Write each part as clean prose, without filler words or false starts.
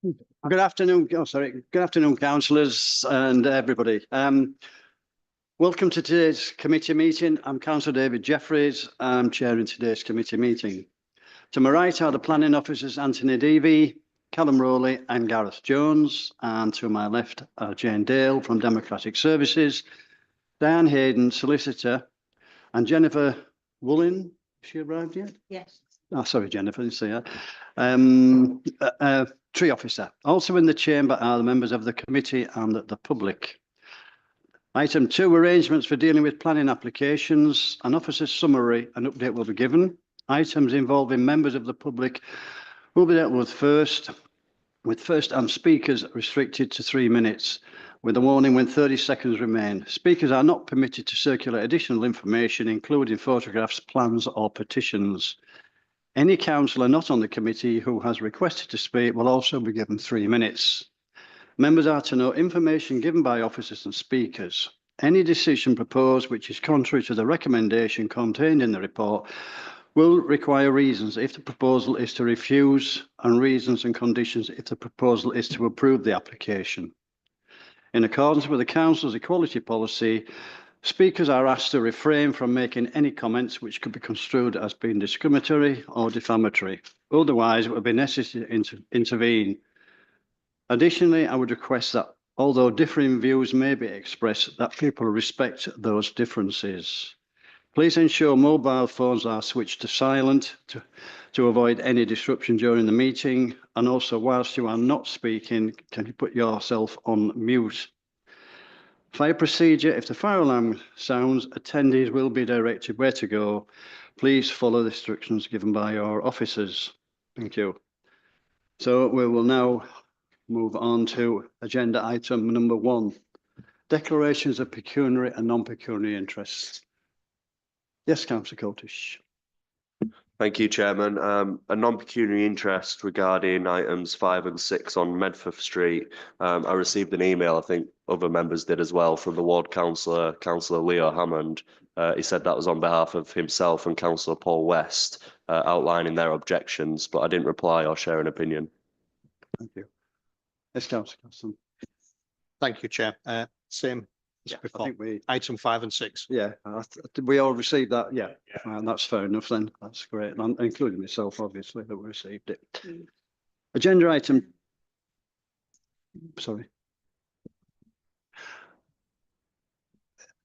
Good afternoon. Oh, sorry. Good afternoon, councillors and everybody. Welcome to today's committee meeting. I'm Councillor David Jeffries. I'm chairing today's committee meeting. To my right are the planning officers Anthony Devey, Callum Rowley and Gareth Jones. And to my left are Jane Dale from Democratic Services, Diane Hayden, solicitor, and Jennifer Woolin. Has she arrived yet? Yes. Oh, sorry, Jennifer, didn't see that. Tree officer. Also in the chamber are the members of the committee and the public. Item 2, arrangements for dealing with planning applications. An officer's summary and update will be given. Items involving members of the public will be dealt with first and speakers restricted to 3 minutes, with a warning when 30 seconds remain. Speakers are not permitted to circulate additional information, including photographs, plans or petitions. Any councillor not on the committee who has requested to speak will also be given 3 minutes. Members are to know information given by officers and speakers. Any decision proposed which is contrary to the recommendation contained in the report will require reasons if the proposal is to refuse, and reasons and conditions if the proposal is to approve the application. In accordance with the council's equality policy, speakers are asked to refrain from making any comments which could be construed as being discriminatory or defamatory. Otherwise, it would be necessary to intervene. Additionally, I would request that, although differing views may be expressed, that people respect those differences. Please ensure mobile phones are switched to silent to avoid any disruption during the meeting. And also, whilst you are not speaking, can you put yourself on mute? Fire procedure. If the fire alarm sounds, attendees will be directed where to go. Please follow the instructions given by your officers. Thank you. So we will now move on to agenda item number 1, declarations of pecuniary and non-pecuniary interests. Yes, Councillor Cotish. Thank you, Chairman. A non-pecuniary interest regarding items 5 and 6 on Medforth Street. I received an email, I think other members did as well, from the ward councillor, Councillor Leo Hammond. He said that was on behalf of himself and Councillor Paul West, outlining their objections, but I didn't reply or share an opinion. Thank you. Yes, Councillor Casson. Thank you, Chair. Same as before. I think we, Item 5 and 6. yeah, we all received that. Yeah, that's fair enough then. That's great. And including myself, obviously, that we received it. Agenda item. Sorry.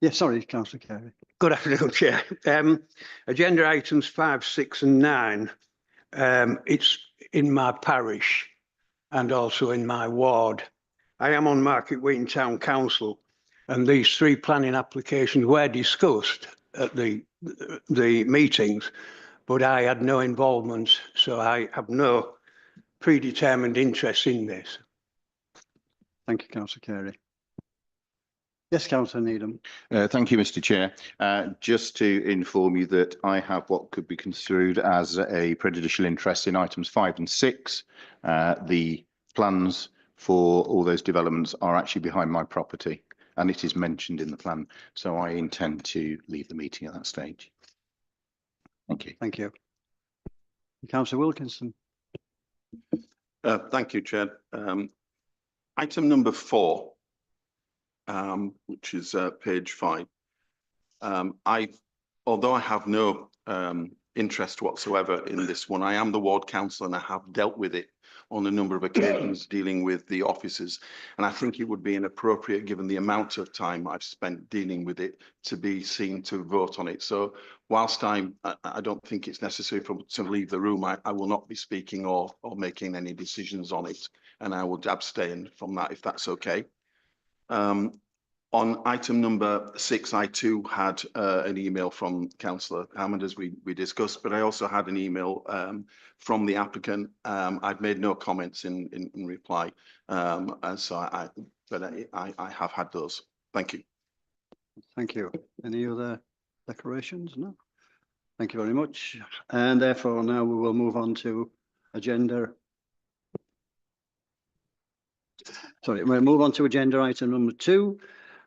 Yeah, sorry, Councillor Carey. Good afternoon, Chair. Agenda items 5, 6 and 9. It's in my parish and also in my ward. I am on Market Wheaton Town Council, and these 3 planning applications were discussed at the meetings, but I had no involvement, so I have no predetermined interest in this. Thank you, Councillor Carey. Yes, Councillor Needham. Thank you, Mr. Chair. Just to inform you that I have what could be construed as a prejudicial interest in items 5 and 6. The plans for all those developments are actually behind my property, and it is mentioned in the plan. So I intend to leave the meeting at that stage. Thank you. Thank you. Councillor Wilkinson. Thank you, Chair. Item number 4, which is page 5. Although I have no interest whatsoever in this one, I am the ward councillor and I have dealt with it on a number of occasions dealing with the officers, and I think it would be inappropriate, given the amount of time I've spent dealing with it, to be seen to vote on it. So whilst I don't think it's necessary to leave the room, I will not be speaking or making any decisions on it, and I would abstain from that if that's okay. On item number 6, I too had an email from Councillor Hammond, as we discussed, but I also had an email from the applicant. I've made no comments in reply, and so I have had those. Thank you. Thank you. Any other declarations? No. Thank you very much. And therefore, now we will move on to agenda. Sorry, we'll move on to agenda item number 2.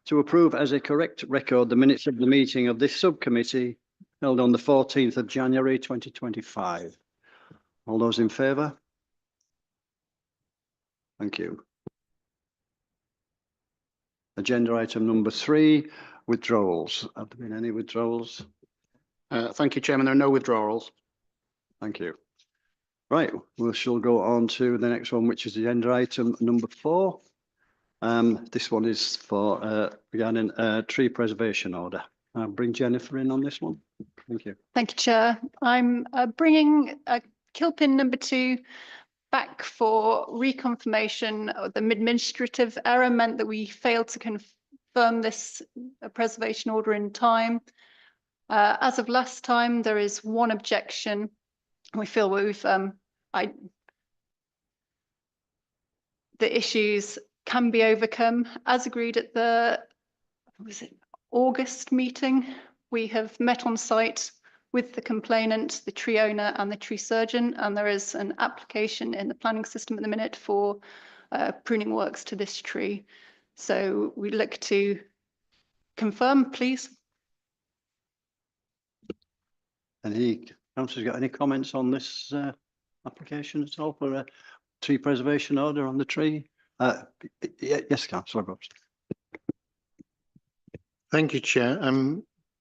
To approve as a correct record the minutes of the meeting of this subcommittee held on the 14th of January 2025. All those in favour? Thank you. Agenda item number 3, withdrawals. Have there been any withdrawals? Thank you, Chairman. There are no withdrawals. Thank you. Right, we shall go on to the next one, which is agenda item number 4. This one is for regarding tree preservation order. I'll bring Jennifer in on this one. Thank you. Thank you, Chair. I'm bringing Kilpin number 2 back for reconfirmation. The administrative error meant that we failed to confirm this preservation order in time. As of last time, there is 1 objection. We feel we've the issues can be overcome as agreed at the August meeting. We have met on site with the complainant, the tree owner and the tree surgeon, and there is an application in the planning system at the minute for pruning works to this tree. So we look to confirm, please. Any councillors got any comments on this application at all for a tree preservation order on the tree? Yes, councillor Robson. Thank you, Chair.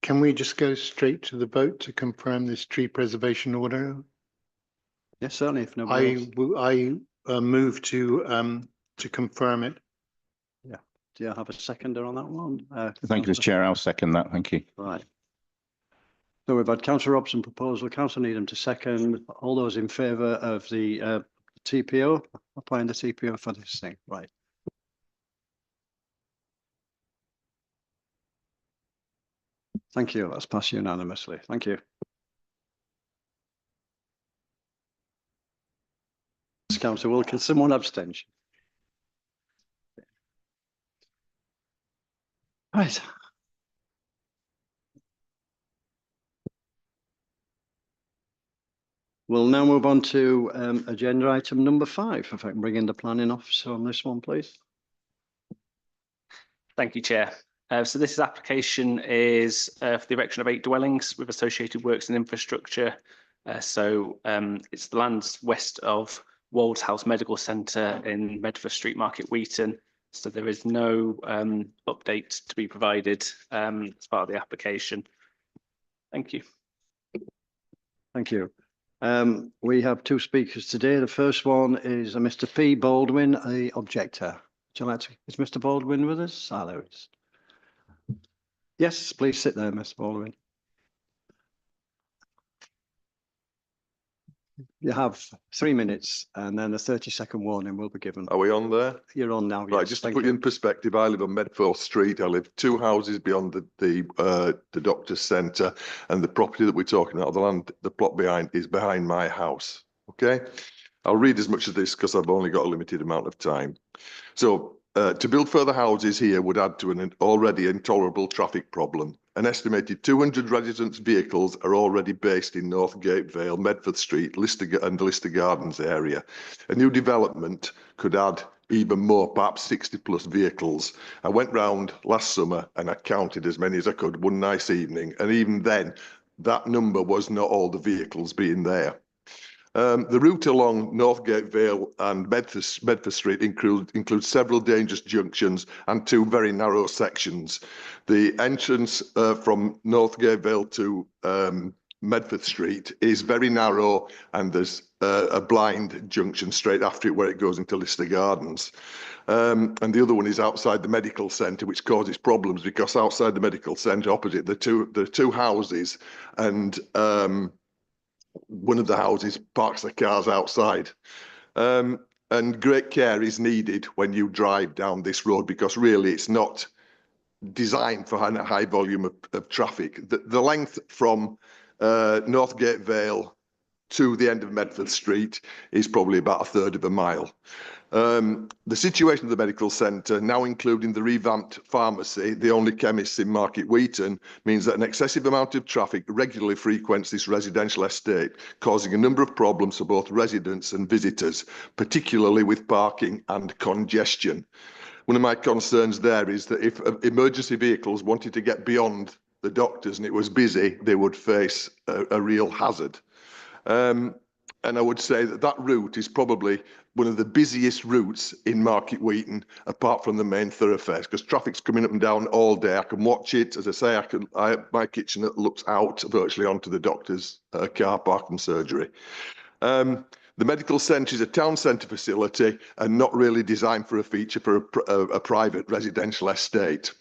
Can we just go straight to the vote to confirm this tree preservation order? Yes, certainly. If nobody else. I move to confirm it. Do you have a seconder on that one? Thank you, Mr. Chair. I'll second that. Thank you. Right. So we've had councillor Robson proposal, councillor Needham to second. All those in favour of the TPO, applying the TPO for this thing, right? Thank you. That's passed unanimously. Thank you. Councillor Wilkinson, 1 abstention. Right. We'll now move on to agenda item number 5. If I can bring in the planning officer on this one, please. Thank you, Chair. So this application is for the erection of 8 dwellings with associated works and infrastructure. It's the lands west of Wolds House Medical Centre in Medford Street, Market Wheaton. So there is no update to be provided as part of the application. Thank you. Thank you. We have 2 speakers today. The first one is Mr. P. Baldwin, the objector. Would you like to, is Mr. Baldwin with us? Ah, there he is. Yes, please sit there, Mr. Baldwin. You have 3 minutes and then a 30-second warning will be given. Are we on there? You're on now. Right, yes, just to thank put you in perspective, I live on Medford Street. I live 2 houses beyond the doctor's centre, and the property that we're talking about, the land, the plot behind is behind my house. Okay, I'll read as much of this because I've only got a limited amount of time. So to build further houses here would add to an already intolerable traffic problem. An estimated 200 residents' vehicles are already based in Northgate Vale, Medford Street, and the Lister Gardens area. A new development could add even more, perhaps 60+ vehicles. I went round last summer and I counted as many as I could one nice evening, and even then, that number was not all the vehicles being there. The route along Northgate Vale and Medford Street includes several dangerous junctions and 2 very narrow sections. The entrance from Northgate Vale to Medford Street is very narrow, and there's a blind junction straight after it where it goes into Lister Gardens. And the other one is outside the medical centre, which causes problems because outside the medical centre, opposite the two houses, and one of the houses parks the cars outside. And great care is needed when you drive down this road because really it's not designed for a high volume of traffic. The length from Northgate Vale to the end of Medford Street is probably about 1/3 of a mile. The situation of the medical centre, now including the revamped pharmacy, the only chemists in Market Wheaton, means that an excessive amount of traffic regularly frequents this residential estate, causing a number of problems for both residents and visitors, particularly with parking and congestion. One of my concerns there is that if emergency vehicles wanted to get beyond the doctors and it was busy, they would face a real hazard. And I would say that that route is probably one of the busiest routes in Market Wheaton, apart from the main thoroughfares, because traffic's coming up and down all day. I can watch it. As I say, my kitchen looks out virtually onto the doctor's car park and surgery. The medical centre is a town centre facility and not really designed for a feature for a private residential estate.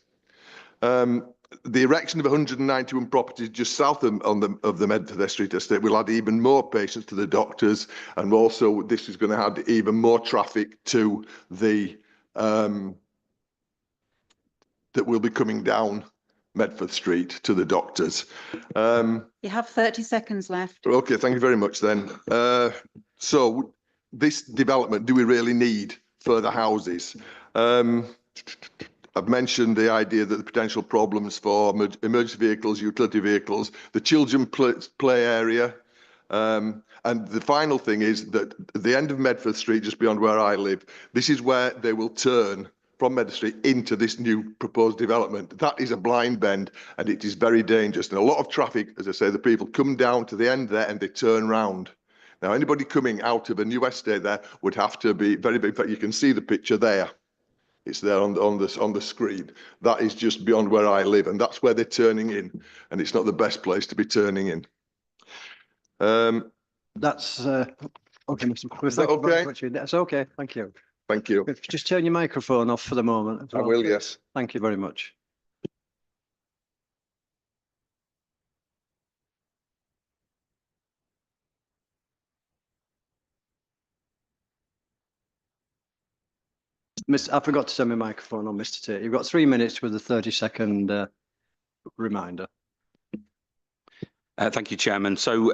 The erection of 191 properties just south of the Medford Street estate will add even more patients to the doctors, and also this is going to add even more traffic to the that will be coming down Medford Street to the doctors. You have 30 seconds left. Okay, thank you very much then. So this development, do we really need further houses? I've mentioned the idea that the potential problems for emergency vehicles, utility vehicles, the children play area. And the final thing is that at the end of Medford Street, just beyond where I live, this is where they will turn from Medford Street into this new proposed development. That is a blind bend and it is very dangerous. And a lot of traffic, as I say, the people come down to the end there and they turn round. Now, anybody coming out of a new estate there would have to be very big. In fact, you can see the picture there. It's there on the screen. That is just beyond where I live, and that's where they're turning in, and it's not the best place to be turning in. That's okay, Mr. Cooper. Is that Thank you very okay? much. That's okay. Thank you. Thank you. If you just turn your microphone off for the moment. as I well. will, yes. Thank you very much. I forgot to turn my microphone on, Mr. Tate. You've got 3 minutes with a 30-second reminder. Thank you, Chairman. So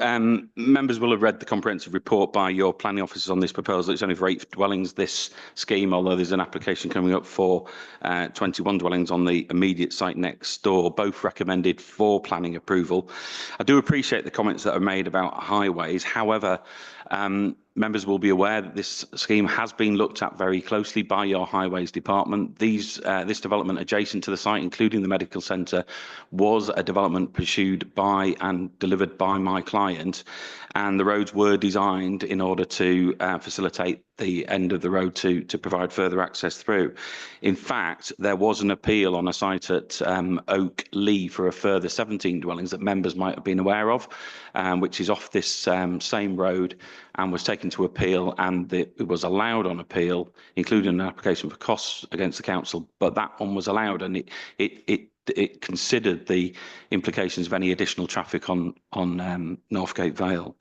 members will have read the comprehensive report by your planning officers on this proposal. It's only for 8 dwellings, this scheme, although there's an application coming up for 21 dwellings on the immediate site next door, both recommended for planning approval. I do appreciate the comments that are made about highways. However, members will be aware that this scheme has been looked at very closely by your highways department. This development adjacent to the site, including the medical centre, was a development pursued by and delivered by my client, and the roads were designed in order to facilitate the end of the road to provide further access through. In fact, there was an appeal on a site at Oak Lee for a further 17 dwellings that members might have been aware of, which is off this same road, and was taken to appeal, and it was allowed on appeal, including an application for costs against the council, but that one was allowed, and it considered the implications of any additional traffic on Northgate Vale.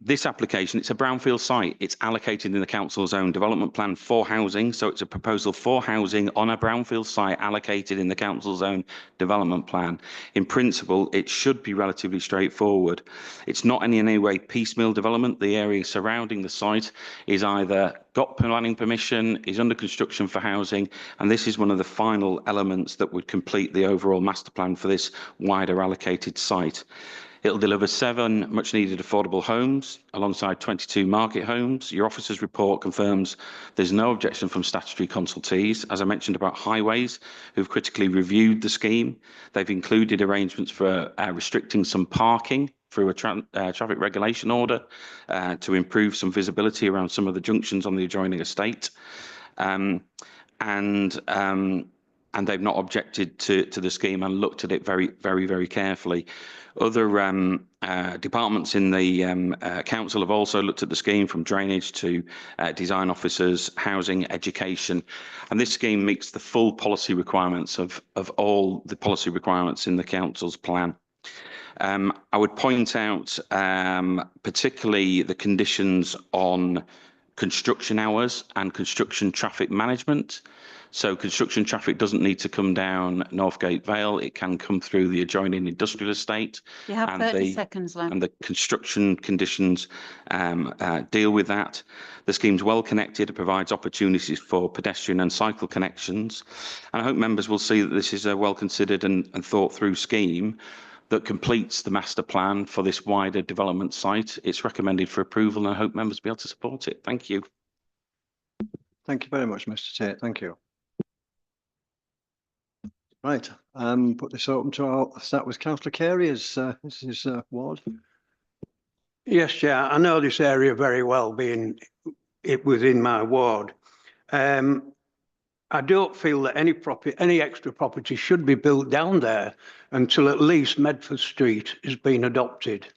This application, it's a brownfield site. It's allocated in the council's own development plan for housing. So it's a proposal for housing on a brownfield site allocated in the council's own development plan. In principle, it should be relatively straightforward. It's not in any way piecemeal development. The area surrounding the site is either got planning permission, is under construction for housing, and this is one of the final elements that would complete the overall master plan for this wider allocated site. It'll deliver 7 much needed affordable homes alongside 22 market homes. Your officer's report confirms there's no objection from statutory consultees. As I mentioned about highways, who've critically reviewed the scheme, they've included arrangements for restricting some parking through a traffic regulation order to improve some visibility around some of the junctions on the adjoining estate. And they've not objected to the scheme and looked at it very carefully. Other departments in the council have also looked at the scheme, from drainage to design officers, housing, education, and this scheme meets the full policy requirements of all the policy requirements in the council's plan. I would point out particularly the conditions on construction hours and construction traffic management. So construction traffic doesn't need to come down Northgate Vale. It can come through the adjoining industrial estate. You have 30 seconds left. And the construction conditions deal with that. The scheme's well connected. It provides opportunities for pedestrian and cycle connections. And I hope members will see that this is a well considered and thought through scheme that completes the master plan for this wider development site. It's recommended for approval, and I hope members will be able to support it. Thank you. Thank you very much, Mr. Tate. Thank you. Right, put this open to, I'll start with Councillor Carey as this is ward. Yes, Chair, I know this area very well, being it within my ward. I don't feel that any extra property should be built down there until at least Medford Street has been adopted.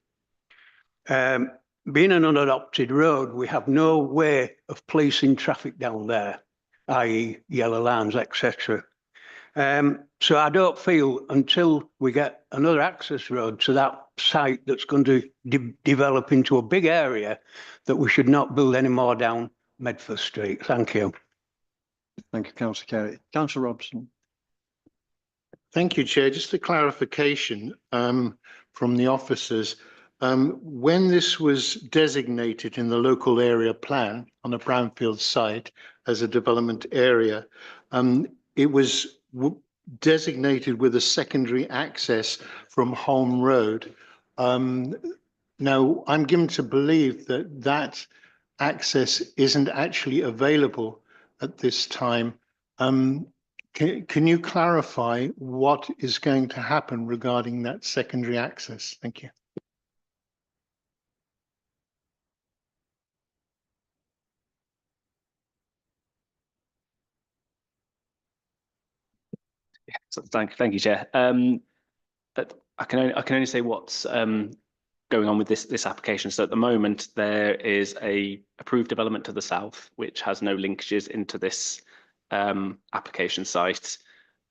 Being an unadopted road, we have no way of policing traffic down there, i.e. yellow lines, etc. So I don't feel until we get another access road to that site that's going to develop into a big area that we should not build any more down Medford Street. Thank you. Thank you, councillor Carey. Councillor Robson. Thank you, Chair. Just a clarification from the officers. When this was designated in the local area plan on a brownfield site as a development area, it was designated with a secondary access from Holme Road. Now, I'm given to believe that that access isn't actually available at this time. Can you clarify what is going to happen regarding that secondary access? Thank you. So thank you, Chair. But I can only say what's going on with this application. So at the moment, there is a approved development to the south, which has no linkages into this application site.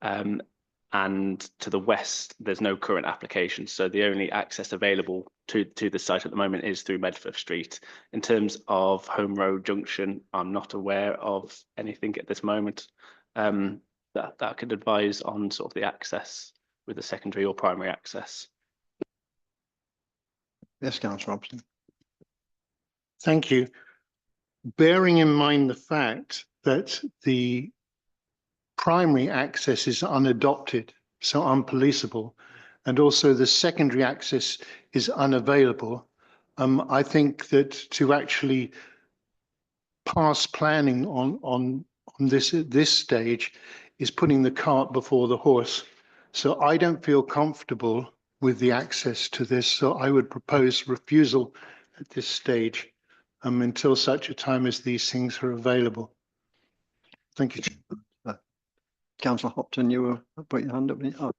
And to the west, there's no current application. So the only access available to the site at the moment is through Medford Street. In terms of Holme Road Junction, I'm not aware of anything at this moment that I could advise on sort of the access with the secondary or primary access. Yes, councillor Robson. Thank you. Bearing in mind the fact that the primary access is unadopted, so unpoliceable, and also the secondary access is unavailable, I think that to actually pass planning on this stage is putting the cart before the horse. So I don't feel comfortable with the access to this, so I would propose refusal at this stage until such a time as these things are available. Thank you. Councillor Hopton, you were put your hand up. Oh.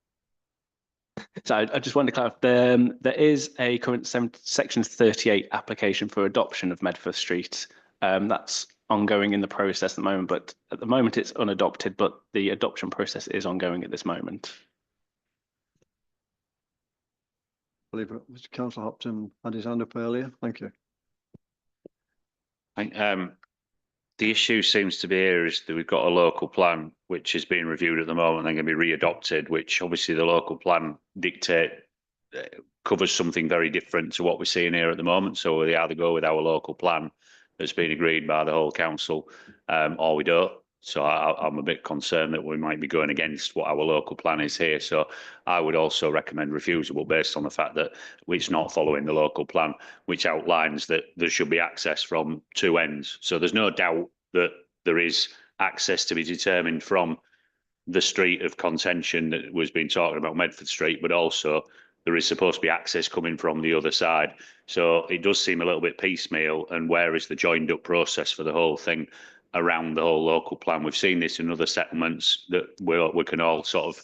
So I just wanted to clarify, there is a current section 38 application for adoption of Medford Street. That's ongoing in the process at the moment, but at the moment it's unadopted, but the adoption process is ongoing at this moment. I believe Mr. Councillor Hopton had his hand up earlier. Thank you. The issue seems to be here is that we've got a local plan which is being reviewed at the moment and going to be re-adopted, which obviously the local plan covers something very different to what we're seeing here at the moment. So we either go with our local plan that's been agreed by the whole council, or we don't. So I'm a bit concerned that we might be going against what our local plan is here. So I would also recommend refusal based on the fact that it's not following the local plan, which outlines that there should be access from two ends. So there's no doubt that there is access to be determined from the street of contention that was being talked about, Medford Street, but also there is supposed to be access coming from the other side. So it does seem a little bit piecemeal. And where is the joined up process for the whole thing around the whole local plan? We've seen this in other settlements that we can all sort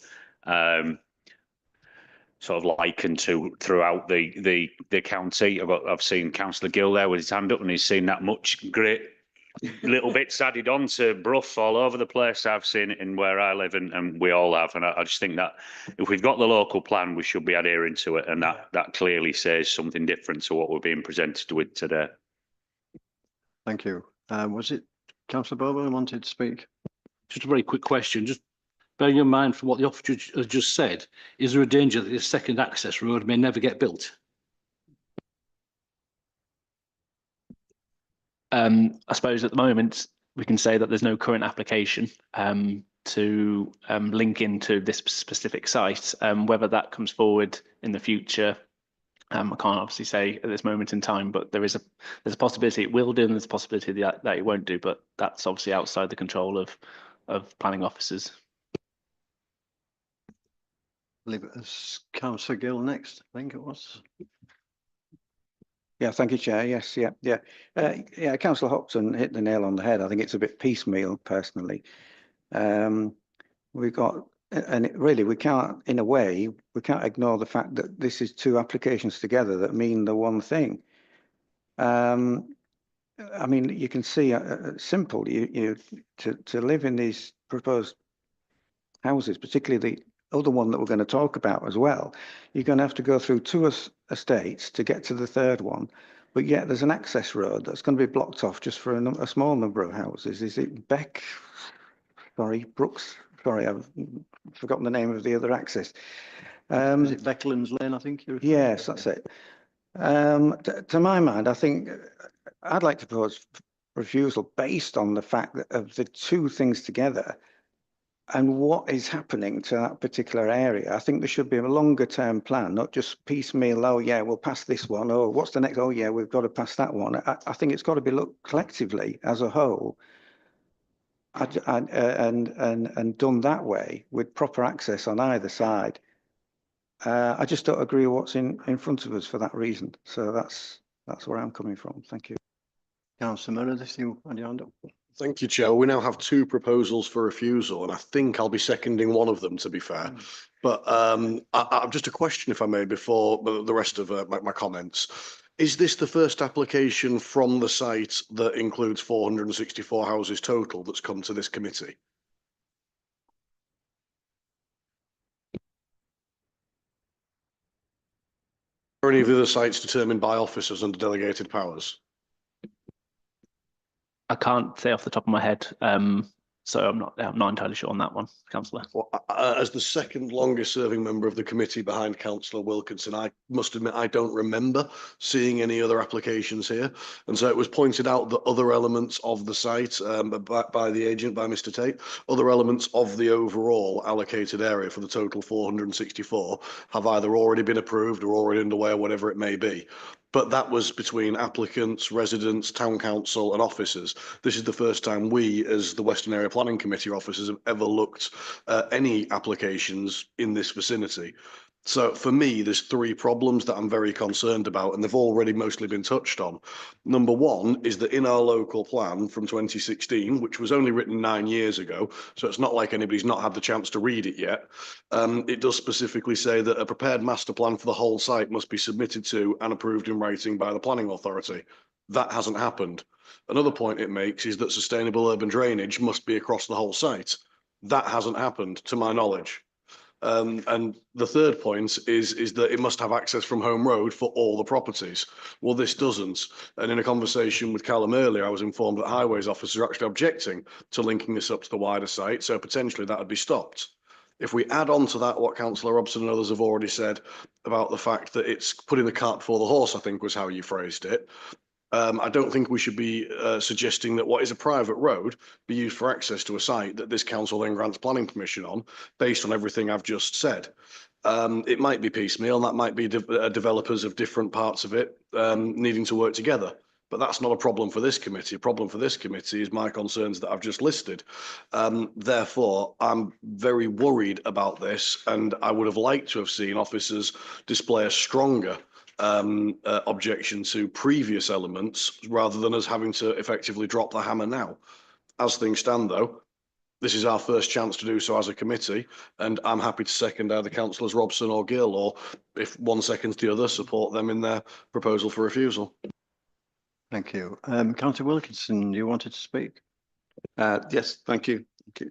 of liken to throughout the county. I've seen Councillor Gill there with his hand up, and he's seen that much great little bits added on to Brough all over the place. I've seen it in where I live, and we all have. And I just think that if we've got the local plan, we should be adhering to it, and that clearly says something different to what we're being presented with today. Thank you. Was it Councillor Bobo who wanted to speak? Just a very quick question. Just bearing in mind from what the officer has just said, is there a danger that this second access road may never get built? I suppose at the moment we can say that there's no current application to link into this specific site. Whether that comes forward in the future, I can't obviously say at this moment in time, but there's a possibility it will do, and there's a possibility that it won't do, but that's obviously outside the control of planning officers. I believe it was Councillor Gill next, I think it was. Yeah, thank you, Chair. Yes, yeah. Councillor Hopton hit the nail on the head. I think it's a bit piecemeal, personally. We've got, really, we can't, in a way, we can't ignore the fact that this is two applications together that mean the one thing. I mean, you can see, simple, to live in these proposed houses, particularly the other one that we're going to talk about as well, you're going to have to go through two estates to get to the third one. But yet there's an access road that's going to be blocked off just for a small number of houses. Is it Brooks? Sorry, I've forgotten the name of the other access. Is it Becklands Lane, I think? Yes, that's it. To my mind, I think I'd like to propose refusal based on the fact that of the two things together and what is happening to that particular area. I think there should be a longer term plan, not just piecemeal. Oh yeah, we'll pass this one. Oh, what's the next? Oh yeah, we've got to pass that one. I think it's got to be looked collectively as a whole, and done that way with proper access on either side. I just don't agree with what's in front of us for that reason. So that's where I'm coming from. Thank you. Councillor Meredith, you had your hand up. Thank you, Chair. We now have two proposals for refusal, and I think I'll be seconding one of them, to be fair. But I've just a question, if I may, before the rest of my comments. Is this the first application from the site that includes 464 houses total that's come to this committee? Are any of the other sites determined by officers under delegated powers? I can't say off the top of my head, so I'm not entirely sure on that one, Councillor. Well, as the second longest serving member of the committee behind Councillor Wilkinson, I must admit I don't remember seeing any other applications here. And so it was pointed out that other elements of the site by the agent, by Mr. Tate, other elements of the overall allocated area for the total 464 have either already been approved or already underway or whatever it may be. But that was between applicants, residents, town council and officers. This is the first time we, as the Western Area Planning Committee officers, have ever looked at any applications in this vicinity. So for me, there's three problems that I'm very concerned about, and they've already mostly been touched on. Number one is that in our local plan from 2016, which was only written 9 years ago, so it's not like anybody's not had the chance to read it yet, it does specifically say that a prepared master plan for the whole site must be submitted to and approved in writing by the planning authority. That hasn't happened. Another point it makes is that sustainable urban drainage must be across the whole site. That hasn't happened, to my knowledge. And the third point is that it must have access from Home Road for all the properties. Well, this doesn't. And in a conversation with Callum earlier, I was informed that highways officers are actually objecting to linking this up to the wider site. So potentially that would be stopped. If we add on to that what Councillor Robson and others have already said about the fact that it's putting the cart before the horse, I think was how you phrased it. I don't think we should be suggesting that what is a private road be used for access to a site that this council then grants planning permission on, based on everything I've just said. It might be piecemeal, and that might be developers of different parts of it needing to work together. But that's not a problem for this committee. A problem for this committee is my concerns that I've just listed. Therefore, I'm very worried about this, and I would have liked to have seen officers display a stronger objection to previous elements rather than us having to effectively drop the hammer now. As things stand, though, this is our first chance to do so as a committee, and I'm happy to second either councillors Robson or Gill, or if one seconds the other, support them in their proposal for refusal. Thank you. Councillor Wilkinson, you wanted to speak? Yes, thank you. Thank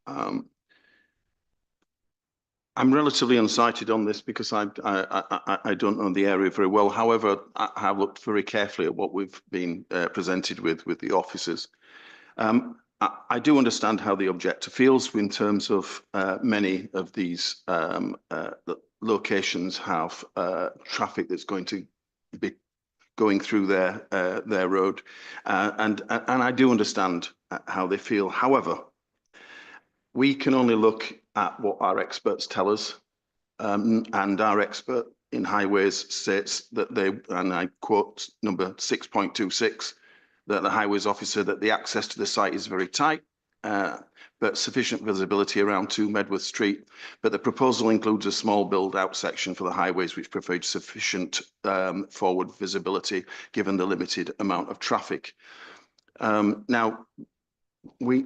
you. I'm relatively unsighted on this because I don't know the area very well. However, I have looked very carefully at what we've been presented with the officers. I do understand how the objector feels in terms of many of these locations have traffic that's going to be going through their road, and I do understand how they feel. However, we can only look at what our experts tell us, and our expert in highways states that they, and I quote number 6.26, that the highways officer, that the access to the site is very tight but sufficient visibility around 2 Medworth Street. But the proposal includes a small build-out section for the highways, which provides sufficient forward visibility, given the limited amount of traffic. Now, we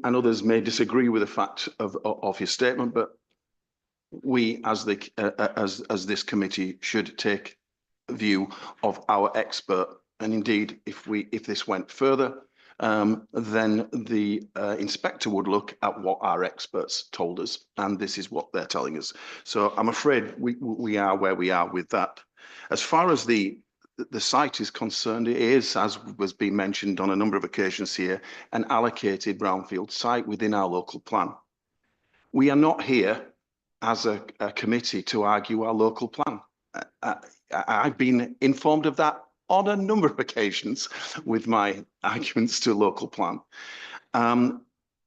and others may disagree with the fact of your statement, but we, as this committee, should take view of our expert. And indeed, if this went further, then the inspector would look at what our experts told us, and this is what they're telling us. So I'm afraid we are where we are with that. As far as the site is concerned, it is, as was being mentioned on a number of occasions here, an allocated brownfield site within our local plan. We are not here as a committee to argue our local plan. I've been informed of that on a number of occasions with my arguments to local plan.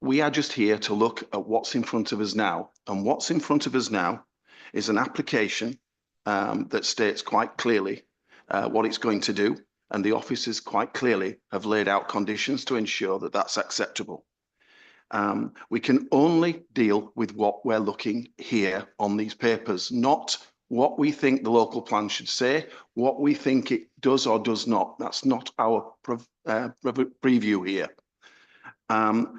We are just here to look at what's in front of us now. And what's in front of us now is an application that states quite clearly what it's going to do. And the officers quite clearly have laid out conditions to ensure that that's acceptable. We can only deal with what we're looking here on these papers, not what we think the local plan should say, what we think it does or does not. That's not our preview here.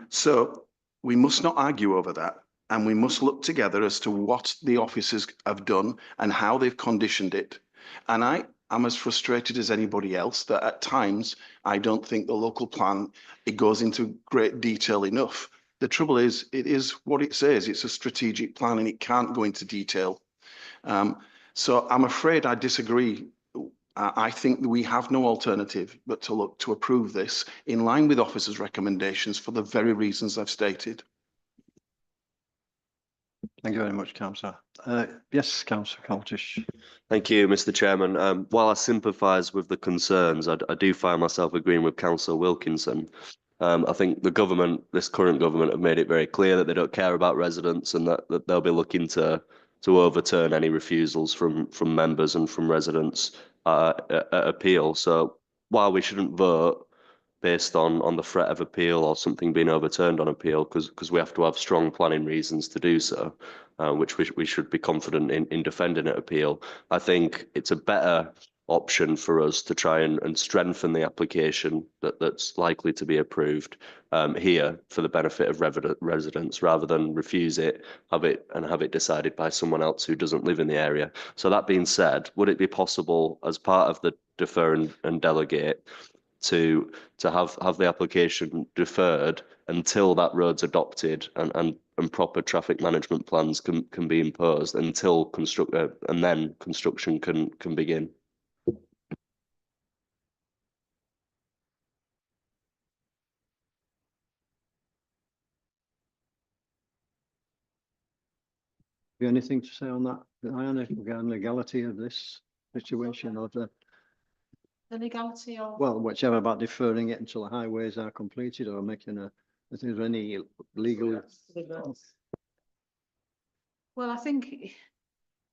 So we must not argue over that, and we must look together as to what the officers have done and how they've conditioned it. And I am as frustrated as anybody else that at times I don't think the local plan, it goes into great detail enough. The trouble is, it is what it says. It's a strategic plan and it can't go into detail. So I'm afraid I disagree. I think we have no alternative but to look to approve this in line with officers' recommendations for the very reasons I've stated. Thank you very much, Councillor. Yes, Councillor Coltish. Thank you, Mr. Chairman. While I sympathise with the concerns, I do find myself agreeing with Councillor Wilkinson. I think the government, this current government, have made it very clear that they don't care about residents and that they'll be looking to overturn any refusals from members and from residents at appeal. So while we shouldn't vote based on the threat of appeal or something being overturned on appeal, because we have to have strong planning reasons to do so, which we should be confident in defending at appeal, I think it's a better option for us to try and strengthen the application that's likely to be approved here for the benefit of residents, rather than refuse it, have it decided by someone else who doesn't live in the area. So that being said, would it be possible as part of the defer and delegate to have the application deferred until that road's adopted and proper traffic management plans can be imposed until and then construction can begin? Have you anything to say on that, Diana, regarding legality of this situation, or the legality of? Well, whichever, about deferring it until the highways are completed, or making is there any legal? Well, I think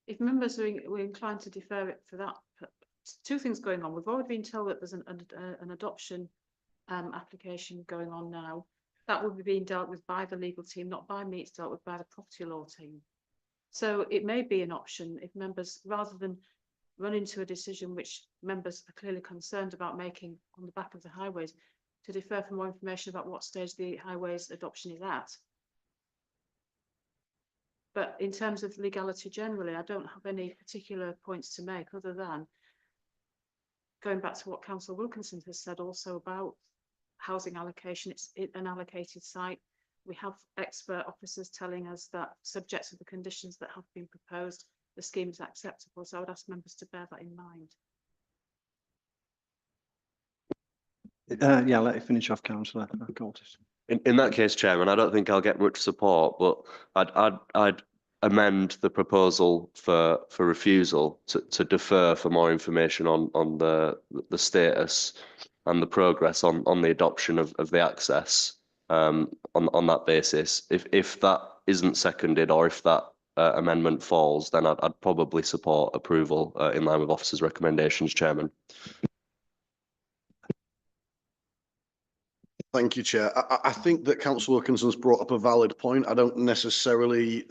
if members were inclined to defer it for that, two things going on. We've already been told that there's an adoption application going on now. That will be being dealt with by the legal team, not by me. It's dealt with by the property law team. So it may be an option if members, rather than run into a decision which members are clearly concerned about making on the back of the highways, to defer for more information about what stage the highways adoption is at. But in terms of legality generally, I don't have any particular points to make other than going back to what Councillor Wilkinson has said also about housing allocation. It's an allocated site. We have expert officers telling us that subject to the conditions that have been proposed, the scheme is acceptable. So I would ask members to bear that in mind. Yeah, let you finish off, Councillor Coltis. In that case, Chairman, I don't think I'll get much support, but I'd amend the proposal for refusal to defer for more information on the status and the progress on the adoption of the access on that basis. If that isn't seconded, or if that amendment falls, then I'd probably support approval in line with officers' recommendations, Chairman. Thank you, Chair. I think that Councillor Wilkinson's brought up a valid point. I don't necessarily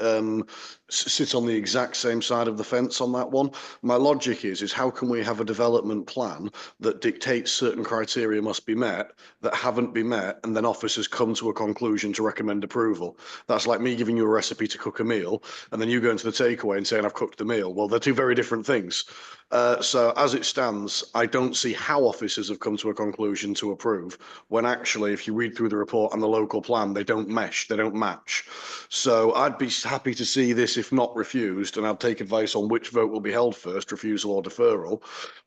sit on the exact same side of the fence on that one. My logic is how can we have a development plan that dictates certain criteria must be met that haven't been met, and then officers come to a conclusion to recommend approval? That's like me giving you a recipe to cook a meal, and then you go into the takeaway and saying I've cooked the meal. Well, they're two very different things. So as it stands, I don't see how officers have come to a conclusion to approve when actually, if you read through the report and the local plan, they don't mesh, they don't match. So I'd be happy to see this if not refused, and I'll take advice on which vote will be held first, refusal or deferral.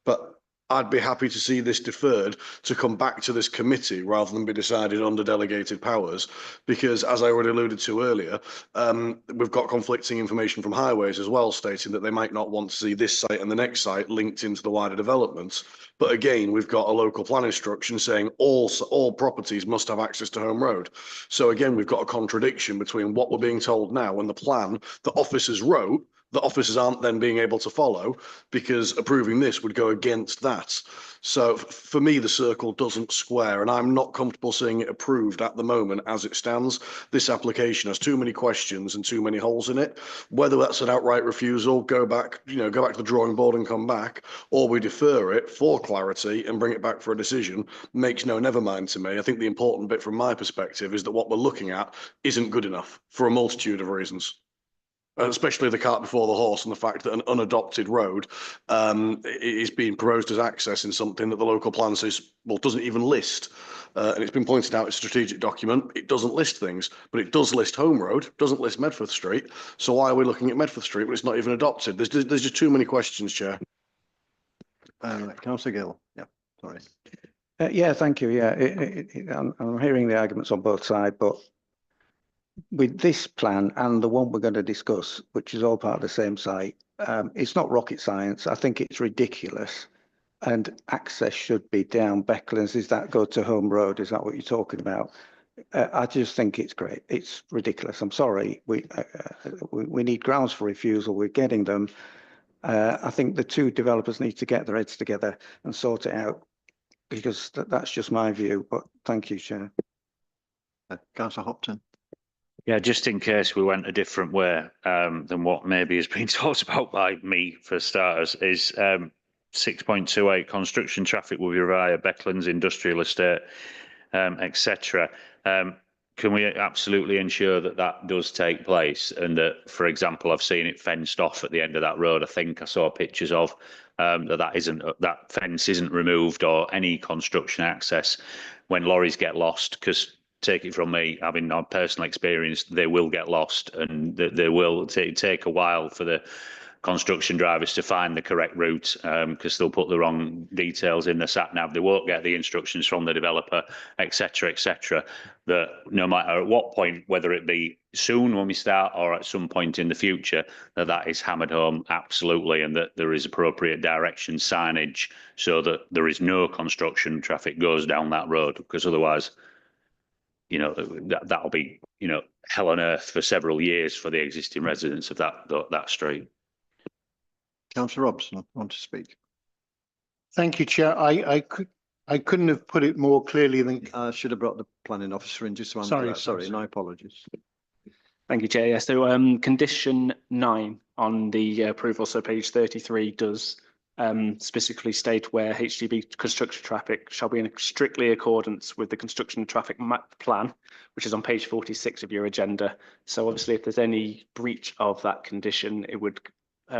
But I'd be happy to see this deferred to come back to this committee rather than be decided under delegated powers, because as I already alluded to earlier, we've got conflicting information from Highways as well, stating that they might not want to see this site and the next site linked into the wider developments. But again, we've got a local plan instruction saying all properties must have access to Home Road. So again, we've got a contradiction between what we're being told now and the plan that officers wrote, that officers aren't then being able to follow, because approving this would go against that. So for me, the circle doesn't square, and I'm not comfortable seeing it approved at the moment as it stands. This application has too many questions and too many holes in it. Whether that's an outright refusal, go back to the drawing board and come back, or we defer it for clarity and bring it back for a decision, makes no never mind to me. I think the important bit from my perspective is that what we're looking at isn't good enough for a multitude of reasons. Especially the cart before the horse, and the fact that an unadopted road is being proposed as access in something that the local plan says, well, doesn't even list. And it's been pointed out, it's a strategic document. It doesn't list things, but it does list Home Road, doesn't list Medforth Street. So why are we looking at Medforth Street when it's not even adopted? There's just too many questions, Chair. Councillor Gill. Yeah, sorry. Yeah, thank you. Yeah, I'm hearing the arguments on both sides, but with this plan and the one we're going to discuss, which is all part of the same site, it's not rocket science. I think it's ridiculous, and access should be down Becklands. Is that go to Home Road? Is that what you're talking about? I just think it's great. It's ridiculous. I'm sorry. We need grounds for refusal. We're getting them. I think the two developers need to get their heads together and sort it out, because that's just my view. But thank you, Chair. Councillor Hopton. Yeah, just in case we went a different way than what maybe has been talked about by me for starters, is 6.28 construction traffic will be via Becklands Industrial Estate, etc. Can we absolutely ensure that that does take place, and that, for example, I've seen it fenced off at the end of that road. I think I saw pictures of that fence isn't removed, or any construction access when lorries get lost, because take it from me, having personal experience, they will get lost, and they will take a while for the construction drivers to find the correct route, because they'll put the wrong details in the sat nav. They won't get the instructions from the developer, etc., etc. That no matter at what point, whether it be soon when we start or at some point in the future, that is hammered home absolutely, and that there is appropriate direction signage so that there is no construction traffic goes down that road, because otherwise, that'll be, hell on earth for several years for the existing residents of that street. Councillor Robson, want to speak? Thank you, Chair. I couldn't have put it more clearly than. I should have brought the planning officer in just to answer Sorry, that. Sorry, my apologies. Thank you, Chair. Yeah, so condition 9 on the approval, so page 33, does specifically state where HGV construction traffic shall be in strictly accordance with the construction traffic map plan, which is on page 46 of your agenda. So obviously, if there's any breach of that condition, it would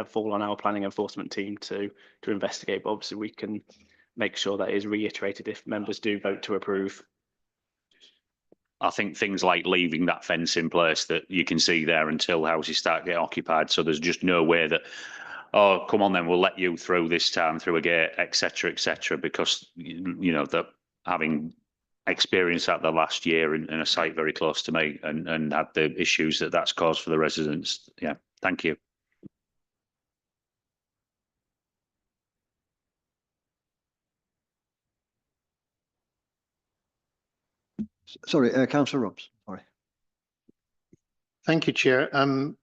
fall on our planning enforcement team to investigate. But obviously, we can make sure that is reiterated if members do vote to approve. I think things like leaving that fence in place that you can see there until houses start getting occupied. So there's just no way that, oh, come on then, we'll let you through this time through a gate, etc., etc., because, that having experienced that the last year in a site very close to me and had the issues that's caused for the residents. Yeah, thank you. Sorry, Councillor Robson. Sorry. Thank you, Chair. I'm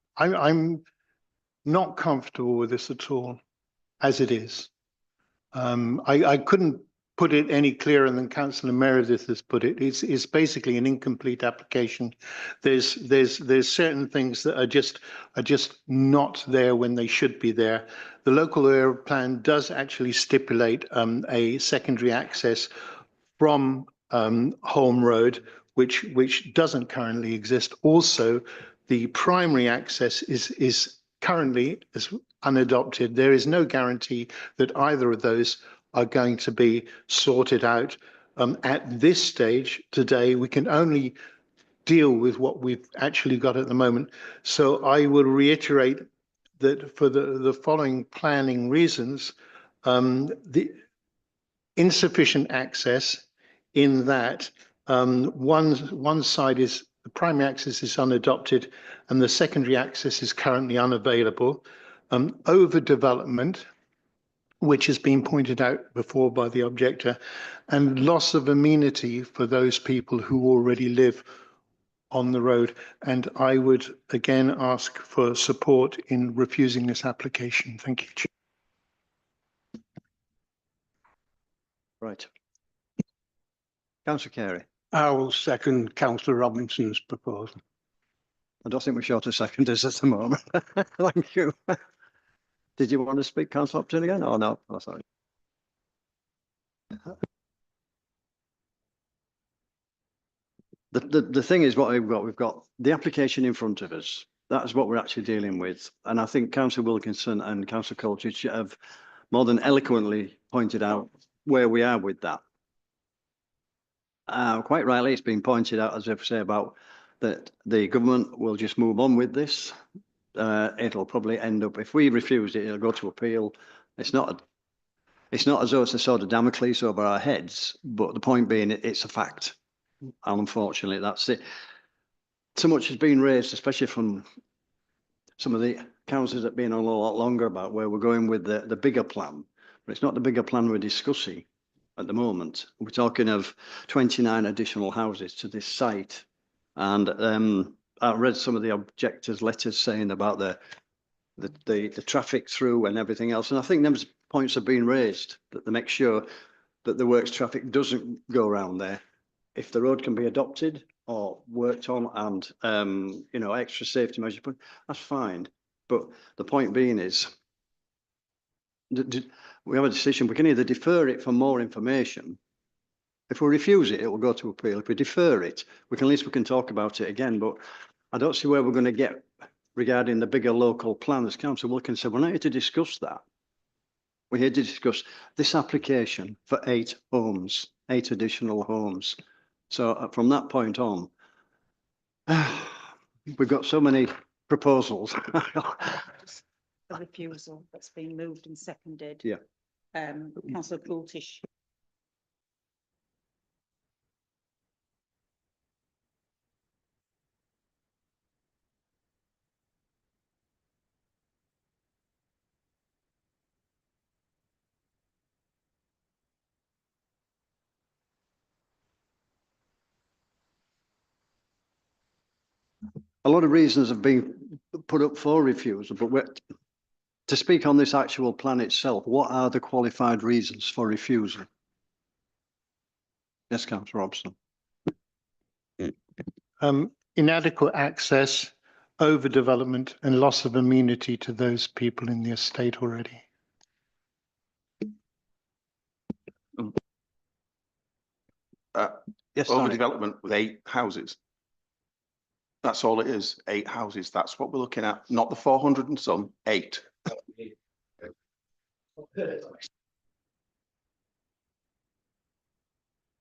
not comfortable with this at all, as it is. I couldn't put it any clearer than Councillor Meredith has put it. It's basically an incomplete application. There's certain things that are just not there when they should be there. The local area plan does actually stipulate a secondary access from Holme Road, which doesn't currently exist. Also, the primary access is currently unadopted. There is no guarantee that either of those are going to be sorted out. At this stage today, we can only deal with what we've actually got at the moment. So I will reiterate that for the following planning reasons, the insufficient access in that one side is the primary access is unadopted and the secondary access is currently unavailable. Overdevelopment, which has been pointed out before by the objector, and loss of amenity for those people who already live on the road. And I would again ask for support in refusing this application. Thank you, Chair. Right. Councillor Carey. I will second Councillor Robinson's proposal. I don't think we're short of seconders at the moment. Thank you. Did you want to speak, Councillor Upton, again? Oh, no. Oh, sorry. The thing is what we've got the application in front of us. That is what we're actually dealing with. And I think Councillor Wilkinson and Councillor Coltridge have more than eloquently pointed out where we are with that. Quite rightly, it's been pointed out, as I say, about that the government will just move on with this. It'll probably end up, if we refuse it, it'll go to appeal. It's not as though it's a sword of Damocles over our heads, but the point being, it's a fact. And unfortunately, that's it. So much has been raised, especially from some of the councillors that have been on a lot longer, about where we're going with the bigger plan. But it's not the bigger plan we're discussing at the moment. We're talking of 29 additional houses to this site. And I read some of the objectors' letters saying about the traffic through and everything else. And I think those points have been raised, that to make sure that the works traffic doesn't go around there. If the road can be adopted or worked on and, you know, extra safety measures, that's fine. But the point being is, we have a decision. We can either defer it for more information. If we refuse it, it will go to appeal. If we defer it, at least we can talk about it again. But I don't see where we're going to get regarding the bigger local plan. As Councillor Wilkins said, we're not here to discuss that. We're here to discuss this application for 8 homes, 8 additional homes. So from that point on, we've got so many proposals. The refusal that's been moved and seconded. Yeah. Councillor Coultish. A lot of reasons have been put up for refusal, but to speak on this actual plan itself, what are the qualified reasons for refusal? Yes, Councillor Robson. Inadequate access, overdevelopment and loss of amenity to those people in the estate already. Yes, overdevelopment with 8 houses. That's all it is, 8 houses. That's what we're looking at, not the 400 and some, 8.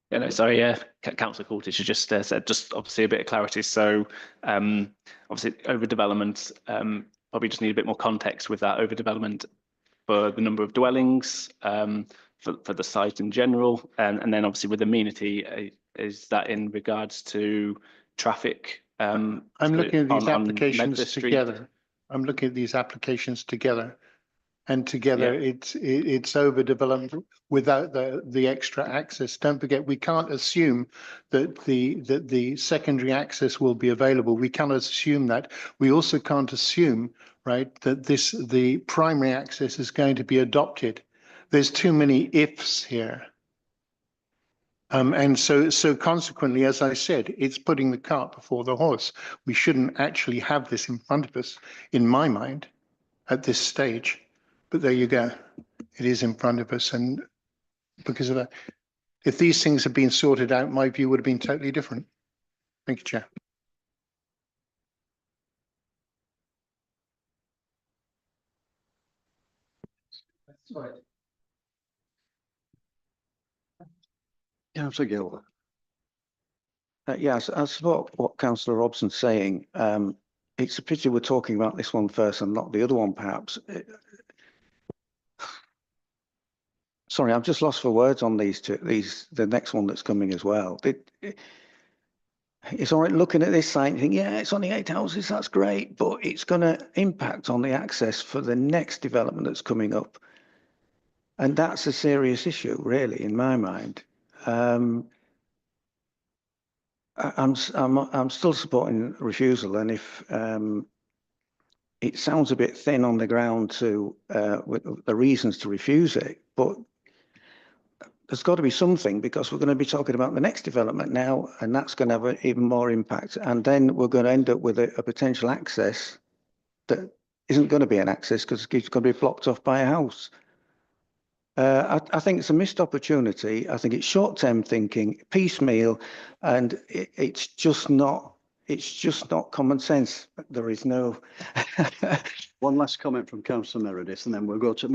Yeah, no, sorry, Councillor Coultridge just said, just obviously a bit of clarity. So obviously overdevelopment, probably just need a bit more context with that overdevelopment for the number of dwellings, for the site in general, and then obviously with amenity, is that in regards to traffic? I'm looking at these applications together. I'm looking at these applications together. And together it's overdevelopment without the extra access. Don't forget, we can't assume that the secondary access will be available. We cannot assume that. We also can't assume, right, that the primary access is going to be adopted. There's too many ifs here. And so consequently, as I said, it's putting the cart before the horse. We shouldn't actually have this in front of us, in my mind, at this stage. But there you go. It is in front of us. And because of that, if these things had been sorted out, my view would have been totally different. Thank you, Chair. Councillor Gill. Yes, I support what Councillor Robson's saying. It's a pity we're talking about this one first and not the other one, perhaps. Sorry, I'm just lost for words on these two. The next one that's coming as well. It's all right looking at this site and think, yeah, it's only 8 houses, that's great, but it's going to impact on the access for the next development that's coming up. And that's a serious issue, really, in my mind. I'm still supporting refusal, and if it sounds a bit thin on the ground to with the reasons to refuse it, but there's got to be something, because we're going to be talking about the next development now, and that's going to have even more impact. And then we're going to end up with a potential access that isn't going to be an access because it's going to be blocked off by a house. I think it's a missed opportunity. I think it's short-term thinking, piecemeal, and it's just not common sense. There is no. One last comment from Councillor Meredith, and then we'll move to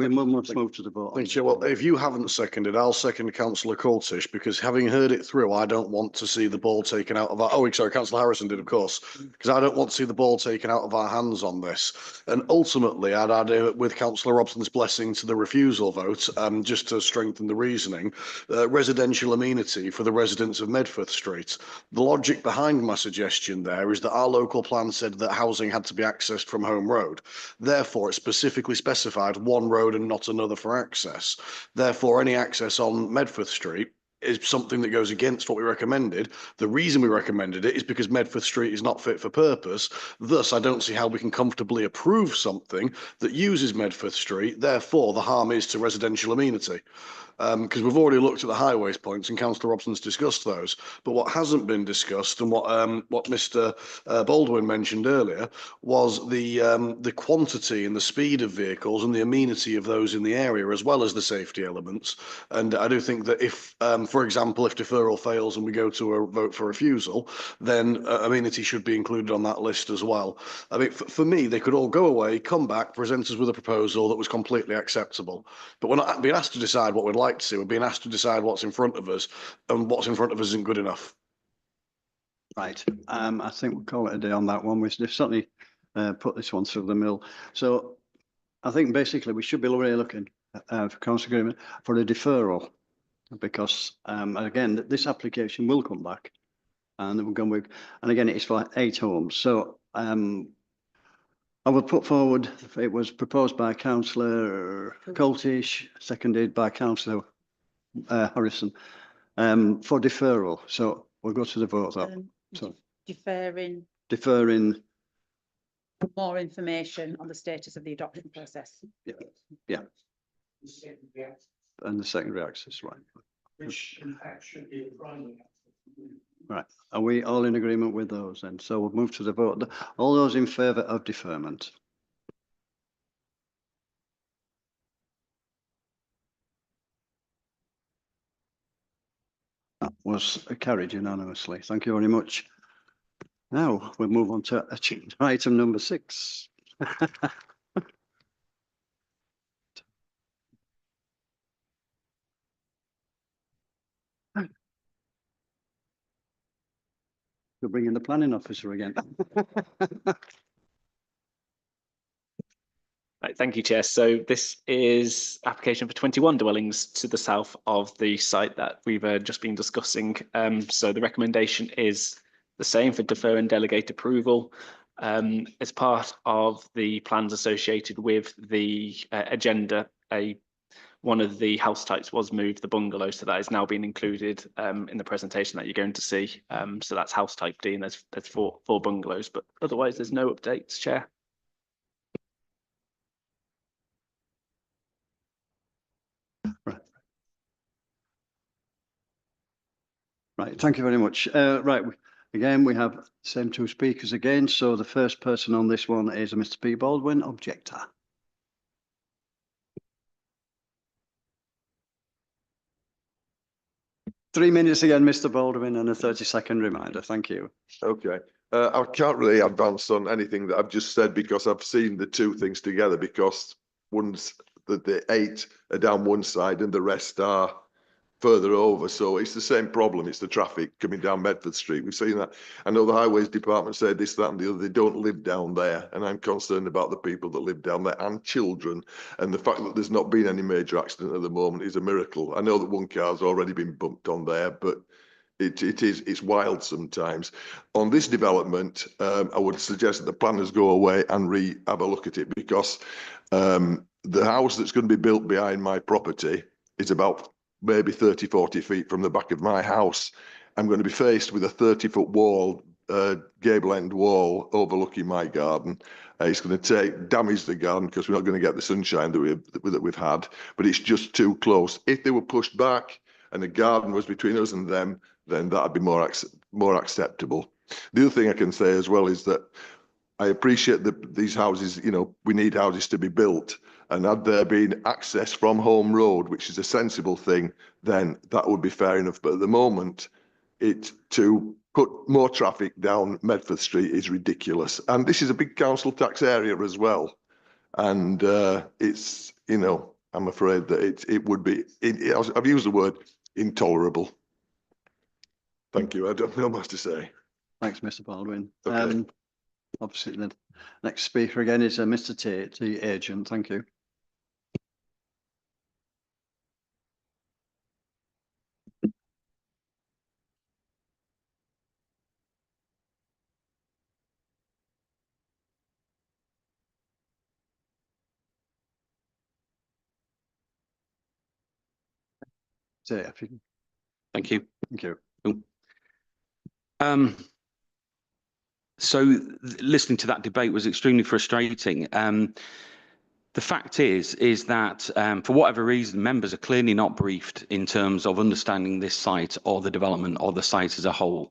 the vote. Thank you. Well, if you haven't seconded, I'll second Councillor Coltish, because having heard it through, I don't want to see the ball taken out of our, oh, sorry, Councillor Harrison did, of course, because I don't want to see the ball taken out of our hands on this. And ultimately, I'd add with Councillor Robson's blessing to the refusal vote, just to strengthen the reasoning, residential amenity for the residents of Medforth Street. The logic behind my suggestion there is that our local plan said that housing had to be accessed from Home Road. Therefore, it specifically specified one road and not another for access. Therefore, any access on Medforth Street is something that goes against what we recommended. The reason we recommended it is because Medforth Street is not fit for purpose. Thus, I don't see how we can comfortably approve something that uses Medforth Street. Therefore, the harm is to residential amenity. Because we've already looked at the highways points and Councillor Robson's discussed those. But what hasn't been discussed, and what Mr. Baldwin mentioned earlier, was the quantity and the speed of vehicles and the amenity of those in the area, as well as the safety elements. And I do think that if, for example, if deferral fails and we go to a vote for refusal, then amenity should be included on that list as well. I mean, for me, they could all go away, come back, present us with a proposal that was completely acceptable. But we're not being asked to decide what we'd like to see. We're being asked to decide what's in front of us, and what's in front of us isn't good enough. Right. I think we'll call it a day on that one. We've certainly put this one through the mill. So I think basically we should be really looking for council agreement for a deferral, because again, this application will come back, and then we're going with, and again, it's for 8 homes. So I would put forward, it was proposed by Councillor Coltish, seconded by Councillor Harrison, for deferral. So we'll go to the vote. So Deferring more information on the status of the adoption process. Yeah. And the secondary access, right. Right. Are we all in agreement with those then? So we'll move to the vote. All those in favour of deferment? That was carried unanimously. Thank you very much. Now we'll move on to item number 6. We're bringing the planning officer again. Right, thank you, Chair. So this is application for 21 dwellings to the south of the site that we've just been discussing. So the recommendation is the same for defer and delegate approval. As part of the plans associated with the agenda, one of the house types was moved, the bungalow, so that is now being included in the presentation that you're going to see. So that's house type D, and there's four bungalows, but otherwise there's no updates, Chair. Right. Right, thank you very much. Right, again, we have same two speakers again. So the first person on this one is Mr. P. Baldwin, objector. Three minutes again, Mr. Baldwin, and a 30-second reminder. Thank you. Okay. I can't really advance on anything that I've just said because I've seen the two things together, because one's the 8 are down one side and the rest are further over. So it's the same problem. It's the traffic coming down Medford Street. We've seen that. I know the Highways Department said this, that and the other. They don't live down there. And I'm concerned about the people that live down there and children. And the fact that there's not been any major accident at the moment is a miracle. I know that one car's already been bumped on there, but it's wild sometimes. On this development, I would suggest that the planners go away and have a look at it, because the house that's going to be built behind my property is about maybe 30, 40 feet from the back of my house. I'm going to be faced with a 30-foot wall, gable end wall overlooking my garden. It's going to damage the garden because we're not going to get the sunshine that we've had, but it's just too close. If they were pushed back and the garden was between us and them, then that'd be more acceptable. The other thing I can say as well is that I appreciate that these houses, you know, we need houses to be built, and had there been access from Home Road, which is a sensible thing, then that would be fair enough. But at the moment, to put more traffic down Medford Street is ridiculous. And this is a big council tax area as well. And it's, you know, I'm afraid that it would be, I've used the word intolerable. Thank you. I don't know much to say. Thanks, Mr. Baldwin. Okay. Obviously, the next speaker again is Mr. Tate, the agent. Thank you. Tate, if you can. Thank you. Thank you. So listening to that debate was extremely frustrating. The fact is that for whatever reason, members are clearly not briefed in terms of understanding this site or the development or the site as a whole.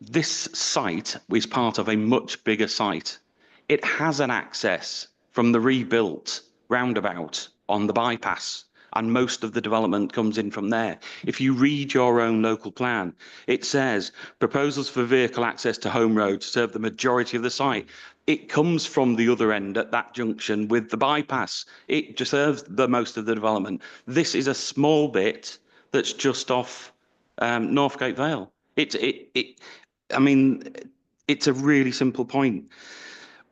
This site is part of a much bigger site. It has an access from the rebuilt roundabout on the bypass, and most of the development comes in from there. If you read your own local plan, it says proposals for vehicle access to Home Road to serve the majority of the site. It comes from the other end at that junction with the bypass. It just serves the most of the development. This is a small bit that's just off Northgate Vale. I mean, it's a really simple point.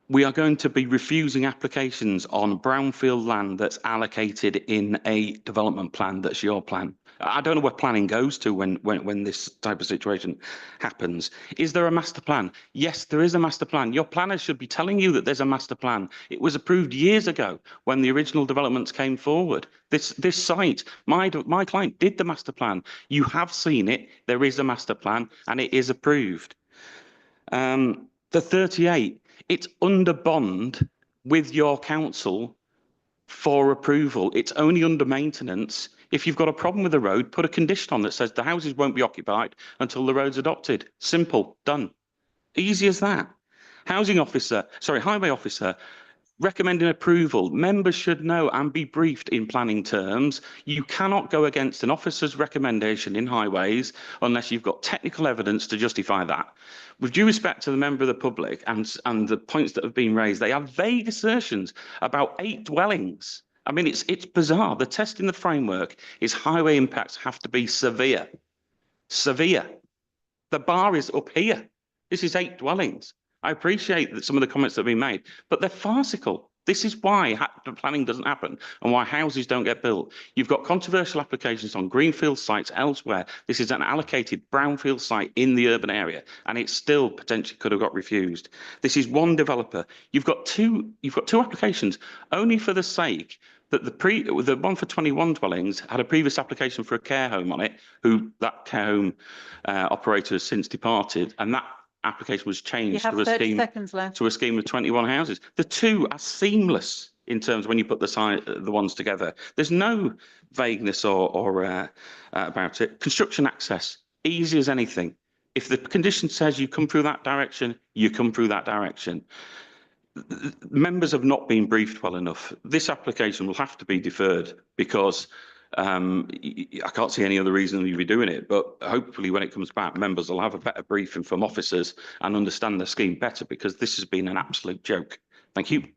We are going to be refusing applications on brownfield land that's allocated in a development plan that's your plan. I don't know where planning goes to when this type of situation happens. Is there a master plan? Yes, there is a master plan. Your planners should be telling you that there's a master plan. It was approved years ago when the original developments came forward. This site, my client did the master plan. You have seen it. There is a master plan and it is approved. The 38, it's under bond with your council for approval. It's only under maintenance. If you've got a problem with the road, put a condition on that says the houses won't be occupied until the road's adopted. Simple, done. Easy as that. Highway officer, recommending approval. Members should know and be briefed in planning terms. You cannot go against an officer's recommendation in highways unless you've got technical evidence to justify that. With due respect to the member of the public and the points that have been raised, they are vague assertions about 8 dwellings. I mean, it's bizarre. The test in the framework is highway impacts have to be severe. Severe. The bar is up here. This is 8 dwellings. I appreciate that some of the comments that have been made, but they're farcical. This is why the planning doesn't happen and why houses don't get built. You've got controversial applications on greenfield sites elsewhere. This is an allocated brownfield site in the urban area, and it still potentially could have got refused. This is one developer. You've got two applications only for the sake that the one for 21 dwellings had a previous application for a care home on it, who that care home operator has since departed, and that application was changed to a scheme of 21 houses. The two are seamless in terms of when you put the ones together. There's no vagueness or about it. Construction access. Easy as anything. If the condition says you come through that direction, you come through that direction. Members have not been briefed well enough. This application will have to be deferred because I can't see any other reason you'd be doing it. But hopefully when it comes back, members will have a better briefing from officers and understand the scheme better, because this has been an absolute joke. Thank you.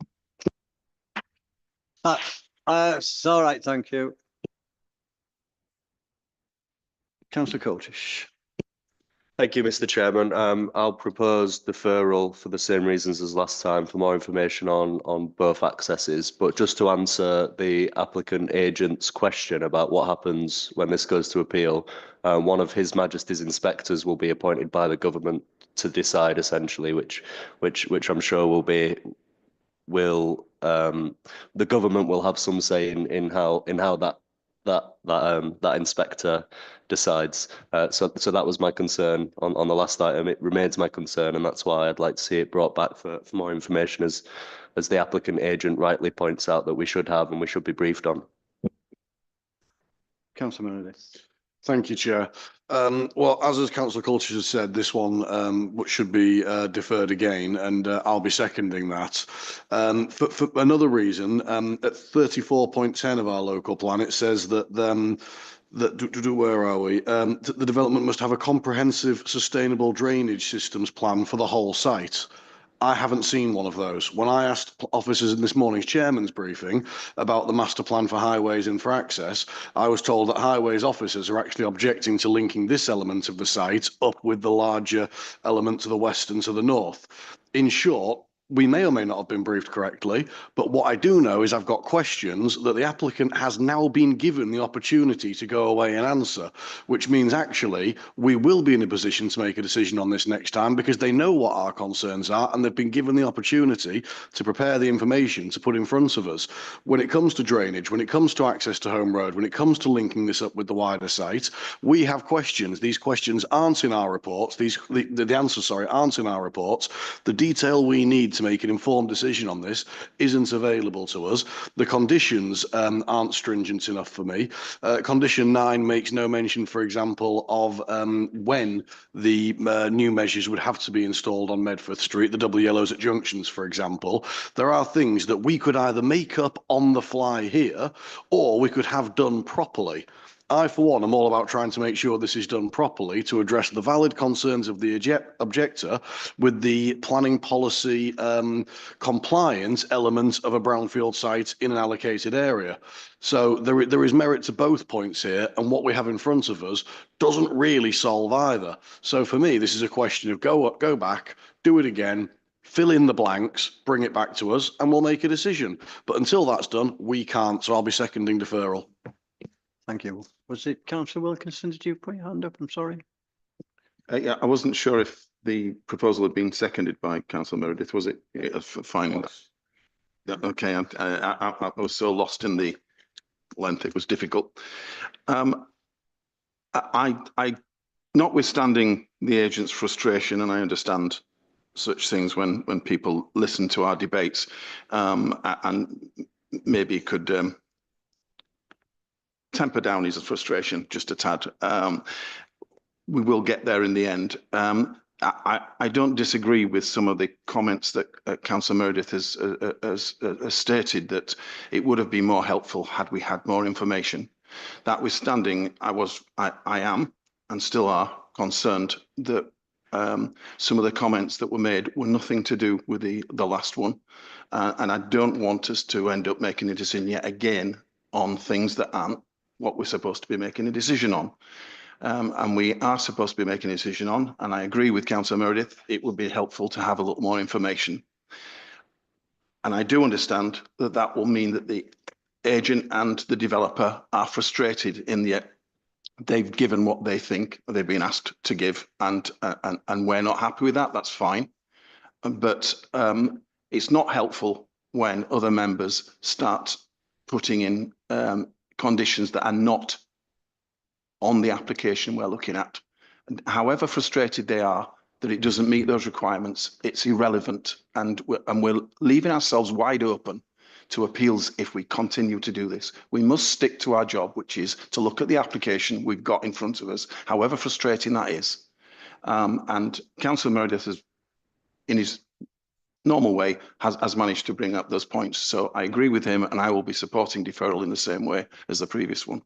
It's all right, thank you. Councillor Coatish. Thank you, Mr. Chairman. I'll propose deferral for the same reasons as last time, for more information on both accesses. But just to answer the applicant agent's question about what happens when this goes to appeal, one of His Majesty's inspectors will be appointed by the government to decide, essentially, which I'm sure the government will have some say in how that inspector decides. So that was my concern on the last item. It remains my concern, and that's why I'd like to see it brought back for more information, as the applicant agent rightly points out that we should have and we should be briefed on. Councillor Meredith. Thank you, Chair. Well, as Councillor Coatish has said, this one should be deferred again, and I'll be seconding that. For another reason, at 34.10 of our local plan, it says that where are we? The development must have a comprehensive sustainable drainage systems plan for the whole site. I haven't seen one of those. When I asked officers in this morning's chairman's briefing about the master plan for highways and for access, I was told that highways officers are actually objecting to linking this element of the site up with the larger element to the west and to the north. In short, we may or may not have been briefed correctly, but what I do know is I've got questions that the applicant has now been given the opportunity to go away and answer, which means actually we will be in a position to make a decision on this next time, because they know what our concerns are and they've been given the opportunity to prepare the information to put in front of us. When it comes to drainage, when it comes to access to Home Road, when it comes to linking this up with the wider site, we have questions. These questions aren't in our reports. The answers, sorry, aren't in our reports. The detail we need to make an informed decision on this isn't available to us. The conditions aren't stringent enough for me. Condition 9 makes no mention, for example, of when the new measures would have to be installed on Medford Street, the double yellows at junctions, for example. There are things that we could either make up on the fly here, or we could have done properly. I, for one, am all about trying to make sure this is done properly to address the valid concerns of the objector with the planning policy compliance element of a brownfield site in an allocated area. So there is merit to both points here, and what we have in front of us doesn't really solve either. So for me, this is a question of go back, do it again, fill in the blanks, bring it back to us, and we'll make a decision. But until that's done, we can't. So I'll be seconding deferral. Thank you. Was it Councillor Wilkinson? Did you put your hand up? I'm sorry. Yeah, I wasn't sure if the proposal had been seconded by Councillor Meredith. Was it? Fine. Yeah, okay, I was so lost in the length, it was difficult. Notwithstanding the agent's frustration, and I understand such things when people listen to our debates, and maybe could temper down his frustration just a tad. We will get there in the end. I don't disagree with some of the comments that Councillor Meredith has stated, that it would have been more helpful had we had more information. Notwithstanding, I am and still are concerned that some of the comments that were made were nothing to do with the last one. And I don't want us to end up making a decision yet again on things that aren't what we're supposed to be making a decision on. And we are supposed to be making a decision on, and I agree with Councillor Meredith, it would be helpful to have a little more information. And I do understand that that will mean that the agent and the developer are frustrated in the they've given what they think they've been asked to give, and we're not happy with that. That's fine, but it's not helpful when other members start putting in conditions that are not on the application we're looking at. And however frustrated they are that it doesn't meet those requirements, it's irrelevant, and we're leaving ourselves wide open to appeals if we continue to do this. We must stick to our job, which is to look at the application we've got in front of us, however frustrating that is. And Councillor Meredith has, in his normal way, has managed to bring up those points. So I agree with him, and I will be supporting deferral in the same way as the previous one.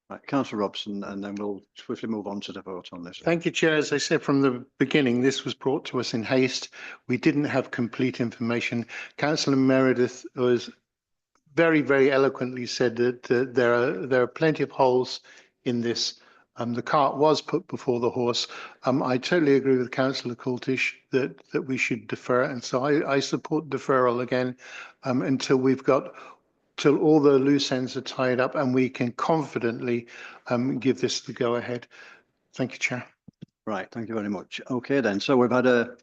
Right, Councillor Robson, and then we'll swiftly move on to the vote on this. Thank you, Chair. As I said from the beginning, this was brought to us in haste. We didn't have complete information. Councillor Meredith was very, very eloquently said that there are plenty of holes in this. The cart was put before the horse. I totally agree with Councillor Coultish that we should defer, and so I support deferral again until we've got till all the loose ends are tied up and we can confidently give this the go ahead. Thank you, Chair. Right, thank you very much. Okay, then. So we've had a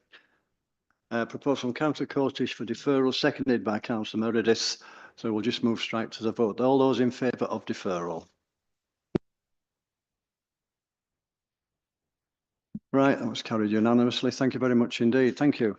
proposal from Councillor Coultish for deferral, seconded by Councillor Meredith. So we'll just move straight to the vote. All those in favour of deferral? Right, that was carried unanimously. Thank you very much indeed. Thank you.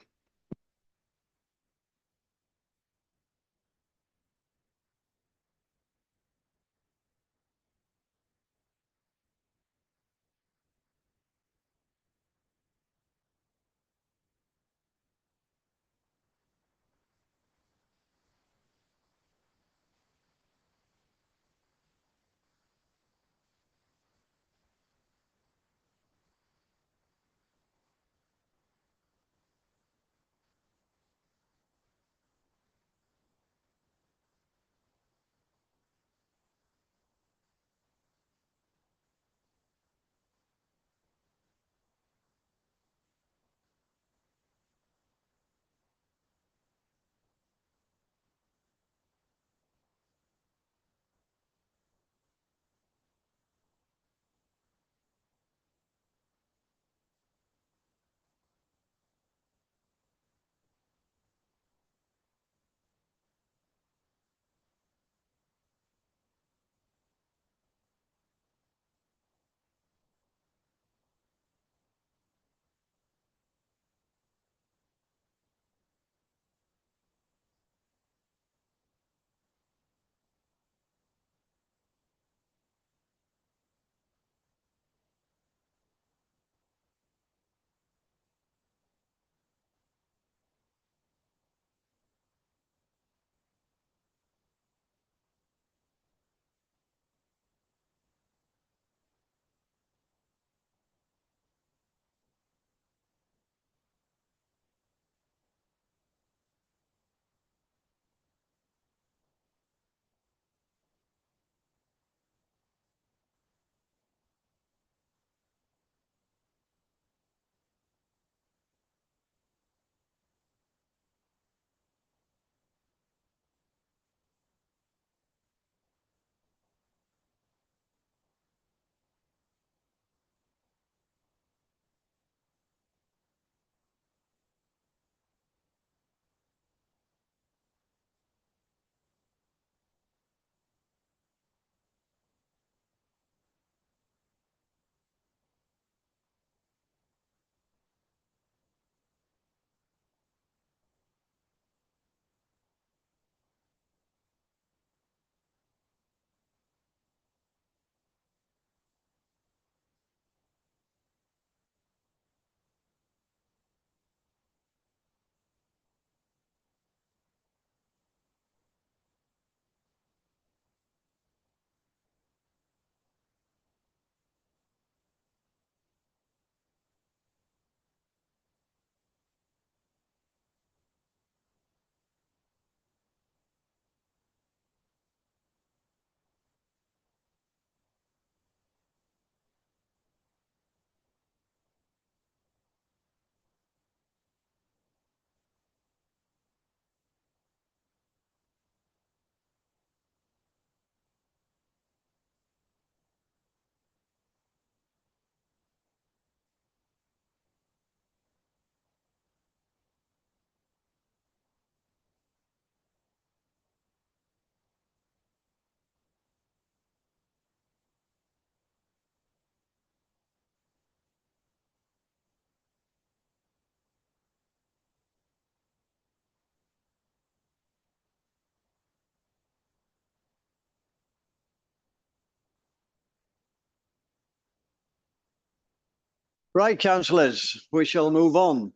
Right, councillors, we shall move on.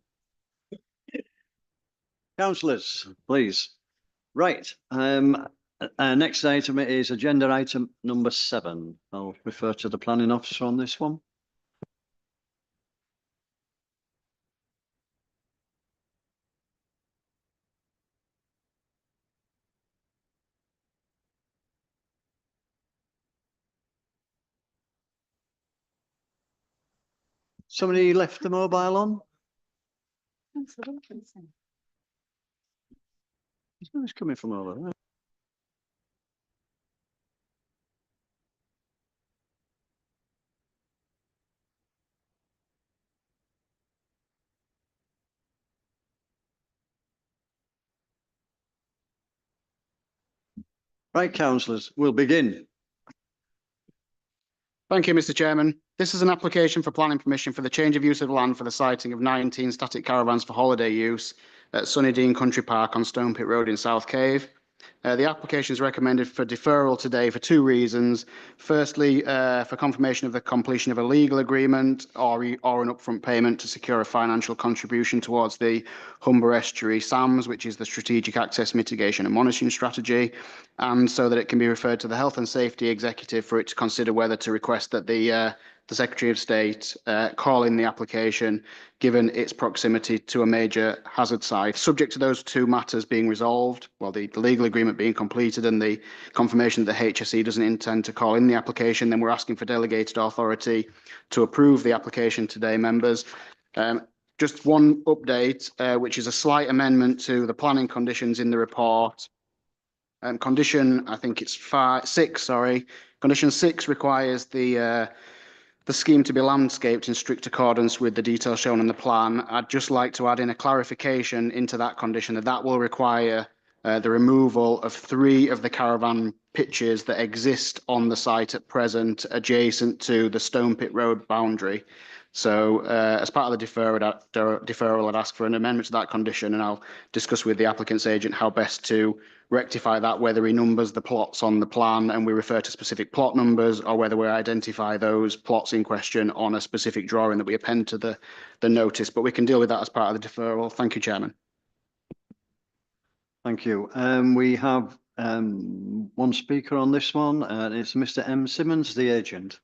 Councillors, please. Right, next item is agenda item number 7. I'll refer to the planning officer on this one. Somebody left the mobile on? It's coming from over there. Right, councillors, we'll begin. Thank you, Mr. Chairman. This is an application for planning permission for the change of use of land for the siting of 19 static caravans for holiday use at Sunnydean Country Park on Stone Pit Road in South Cave. The application is recommended for deferral today for 2 reasons. Firstly, for confirmation of the completion of a legal agreement or an upfront payment to secure a financial contribution towards the Humber Estuary SAMS, which is the Strategic Access Mitigation and Monitoring Strategy, and so that it can be referred to the Health and Safety Executive for it to consider whether to request that the Secretary of State call in the application given its proximity to a major hazard site. Subject to those 2 matters being resolved, well, the legal agreement being completed and the confirmation that the HSE doesn't intend to call in the application, then we're asking for delegated authority to approve the application today, members. Just one update, which is a slight amendment to the planning conditions in the report. Condition, I think it's 6, sorry. Condition 6 requires the scheme to be landscaped in strict accordance with the details shown in the plan. I'd just like to add in a clarification into that condition that will require the removal of 3 of the caravan pitches that exist on the site at present adjacent to the Stone Pit Road boundary. So as part of the deferral, I'd ask for an amendment to that condition, and I'll discuss with the applicant's agent how best to rectify that, whether he numbers the plots on the plan and we refer to specific plot numbers, or whether we identify those plots in question on a specific drawing that we append to the notice. But we can deal with that as part of the deferral. Thank you, Chairman. Thank you. We have one speaker on this one. It's Mr. M. Simmons, the agent.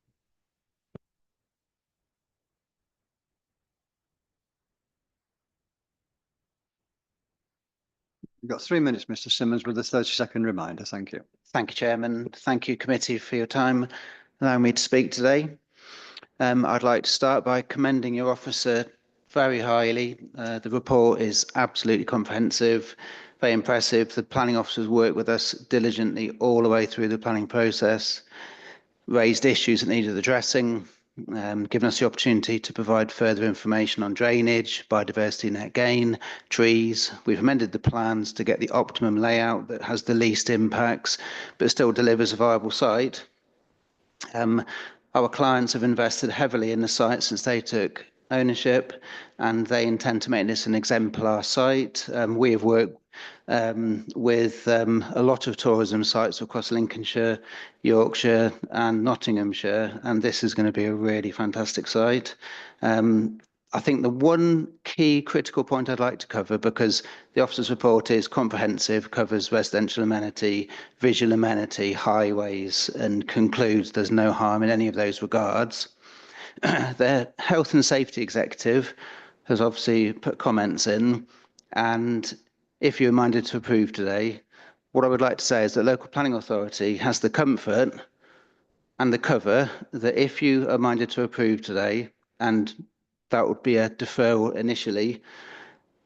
You've got 3 minutes, Mr. Simmons, with a 30-second reminder. Thank you. Thank you, Chairman. Thank you, committee, for your time allowing me to speak today. I'd like to start by commending your officer very highly. The report is absolutely comprehensive, very impressive. The planning officers worked with us diligently all the way through the planning process, raised issues that needed addressing, given us the opportunity to provide further information on drainage, biodiversity net gain, trees. We've amended the plans to get the optimum layout that has the least impacts, but still delivers a viable site. Our clients have invested heavily in the site since they took ownership, and they intend to make this an exemplar site. We have worked with a lot of tourism sites across Lincolnshire, Yorkshire and Nottinghamshire, and this is going to be a really fantastic site. I think the one key critical point I'd like to cover, because the officer's report is comprehensive, covers residential amenity, visual amenity, highways, and concludes there's no harm in any of those regards. The Health and Safety Executive has obviously put comments in, and if you're minded to approve today, what I would like to say is that local planning authority has the comfort and the cover that if you are minded to approve today, and that would be a deferral initially,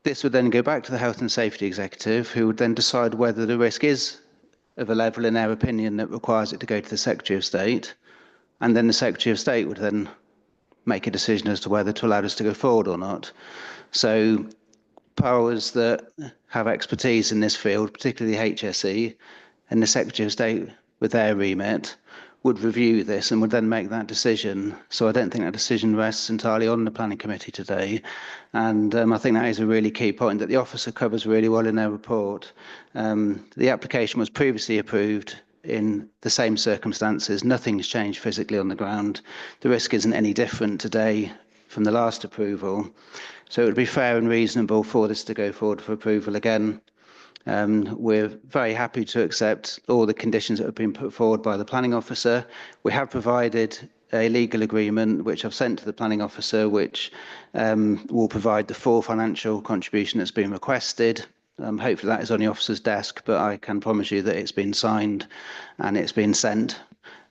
this would then go back to the Health and Safety Executive, who would then decide whether the risk is of a level in their opinion that requires it to go to the Secretary of State, and then the Secretary of State would then make a decision as to whether to allow us to go forward or not. So powers that have expertise in this field, particularly the HSE and the Secretary of State with their remit, would review this and would then make that decision. So I don't think that decision rests entirely on the planning committee today. And I think that is a really key point that the officer covers really well in their report. The application was previously approved in the same circumstances. Nothing's changed physically on the ground. The risk isn't any different today from the last approval. So it would be fair and reasonable for this to go forward for approval again. We're very happy to accept all the conditions that have been put forward by the planning officer. We have provided a legal agreement, which I've sent to the planning officer, which will provide the full financial contribution that's been requested. Hopefully that is on the officer's desk, but I can promise you that it's been signed and it's been sent.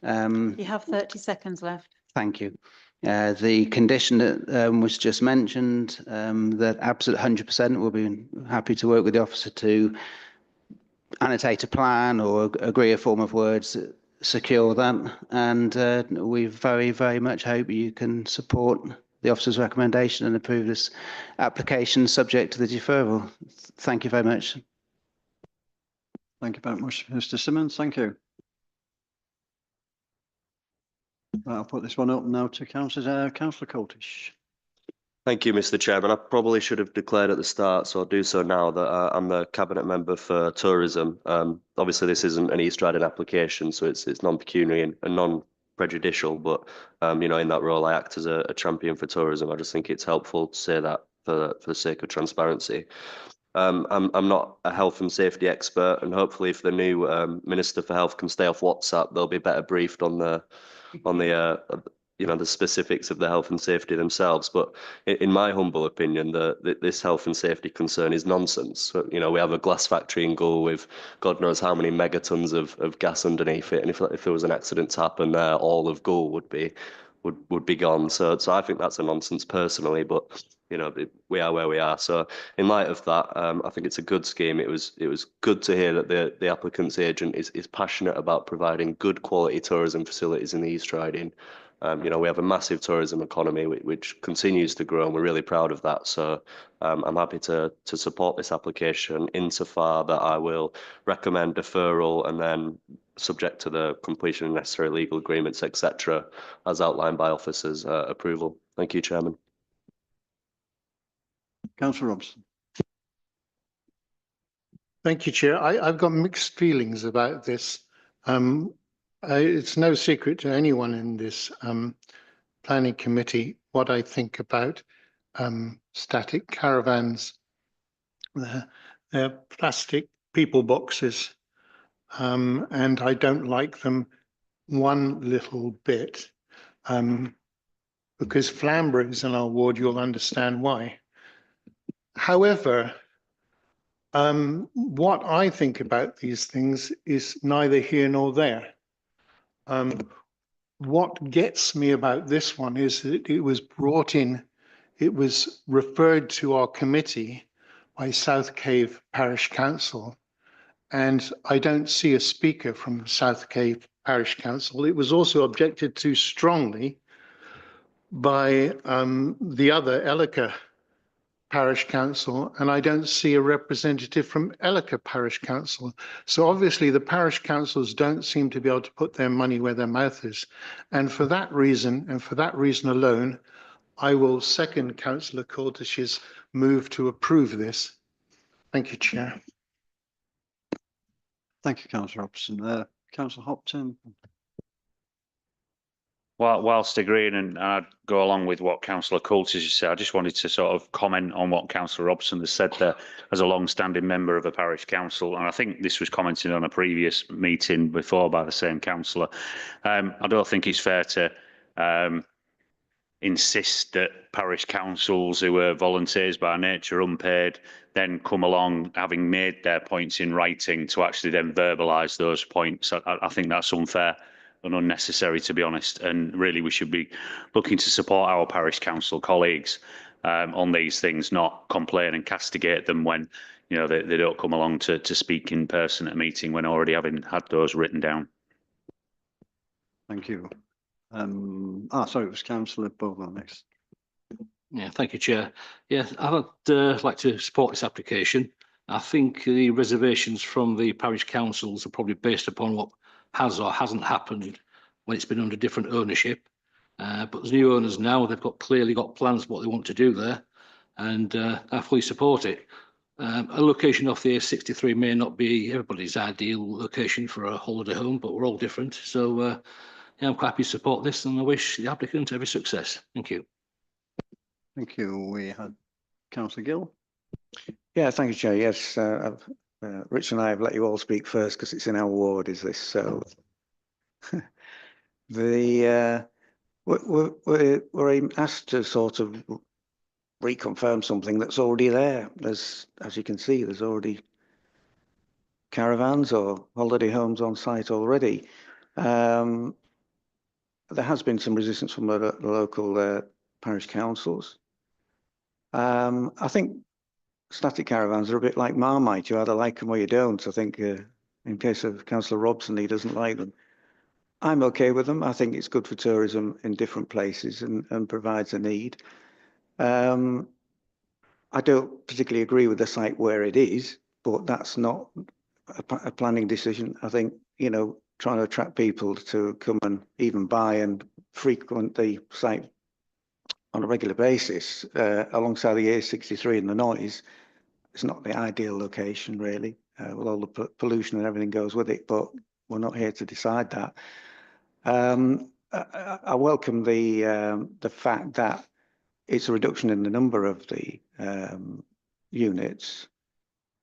You have 30 seconds left. Thank you. The condition that was just mentioned, that absolute 100% will be happy to work with the officer to annotate a plan or agree a form of words that secure that. And we very, very much hope you can support the officer's recommendation and approve this application subject to the deferral. Thank you very much. Thank you very much, Mr. Simmons. Thank you. Right, I'll put this one up now to Councillor Coltish. Thank you, Mr. Chairman. I probably should have declared at the start, so I'll do so now, that I'm the Cabinet Member for Tourism. Obviously, this isn't an East Riding application, so it's non-pecuniary and non-prejudicial, but you know, in that role, I act as a champion for tourism. I just think it's helpful to say that for the sake of transparency. I'm not a health and safety expert, and hopefully if the new Minister for Health can stay off WhatsApp, they'll be better briefed on the you know, the specifics of the health and safety themselves. But in my humble opinion, this health and safety concern is nonsense. So, you know, we have a glass factory in Goole with God knows how many megatons of gas underneath it, and if there was an accident to happen there, all of Goole would be gone. So I think that's a nonsense personally, but you know, we are where we are. So in light of that, I think it's a good scheme. It was good to hear that the applicant's agent is passionate about providing good quality tourism facilities in the East Riding. You know, we have a massive tourism economy which continues to grow, and we're really proud of that. So I'm happy to support this application insofar that I will recommend deferral and then subject to the completion of necessary legal agreements, etc., as outlined by officers' approval. Thank you, Chairman. Councillor Robson. Thank you, Chair. I've got mixed feelings about this. It's no secret to anyone in this planning committee what I think about static caravans. They're plastic people boxes, and I don't like them one little bit. Because Flamborough is in our ward, you'll understand why. However, what I think about these things is neither here nor there. What gets me about this one is that it was brought in, it was referred to our committee by South Cave Parish Council, and I don't see a speaker from South Cave Parish Council. It was also objected to strongly by the other Ellicott Parish Council, and I don't see a representative from Ellicott Parish Council. So obviously the parish councils don't seem to be able to put their money where their mouth is. And for that reason, and for that reason alone, I will second Councillor Coltish's move to approve this. Thank you, Chair. Thank you, Councillor Robson. Councillor Hopton. Whilst agreeing, and I'd go along with what Councillor Coulter has said, I just wanted to sort of comment on what Councillor Robson has said there as a long-standing member of a parish council. And I think this was commented on a previous meeting before by the same councillor. I don't think it's fair to insist that parish councils who are volunteers by nature, unpaid, then come along having made their points in writing to actually then verbalise those points. I think that's unfair and unnecessary, to be honest. And really, we should be looking to support our parish council colleagues on these things, not complain and castigate them when they don't come along to speak in person at a meeting when already having had those written down. Thank you. Sorry, it was Councillor Bogle next. Yeah, thank you, Chair. Yeah, I'd like to support this application. I think the reservations from the parish councils are probably based upon what has or hasn't happened when it's been under different ownership. But there's new owners now, they've clearly got plans what they want to do there, and I fully support it. A location off the A63 may not be everybody's ideal location for a holiday home, but we're all different. So yeah, I'm quite happy to support this, and I wish the applicant every success. Thank you. Thank you. We had Councillor Gill. Yeah, thank you, Chair. Yes, Rich and I have let you all speak first because it's in our ward, is this? So we're asked to sort of reconfirm something that's already there. As you can see, there's already caravans or holiday homes on site already. There has been some resistance from the local parish councils. I think static caravans are a bit like Marmite. You either like them or you don't. I think in case of Councillor Robson, he doesn't like them. I'm okay with them. I think it's good for tourism in different places and provides a need. I don't particularly agree with the site where it is, but that's not a planning decision. I think, you know, trying to attract people to come and even buy and frequent the site on a regular basis alongside the A63 and the noise, it's not the ideal location really, with all the pollution and everything goes with it, but we're not here to decide that. I welcome the fact that it's a reduction in the number of the units,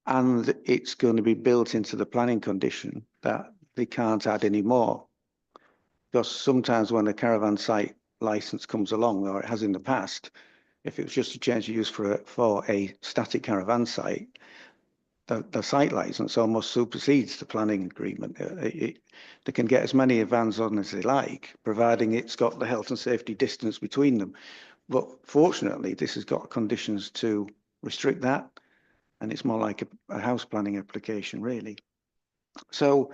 and it's going to be built into the planning condition that they can't add any more. Because sometimes when a caravan site license comes along, or it has in the past, if it was just a change of use for a static caravan site, the site license almost supersedes the planning agreement. They can get as many vans on as they like, providing it's got the health and safety distance between them. But fortunately, this has got conditions to restrict that, and it's more like a house planning application, really. So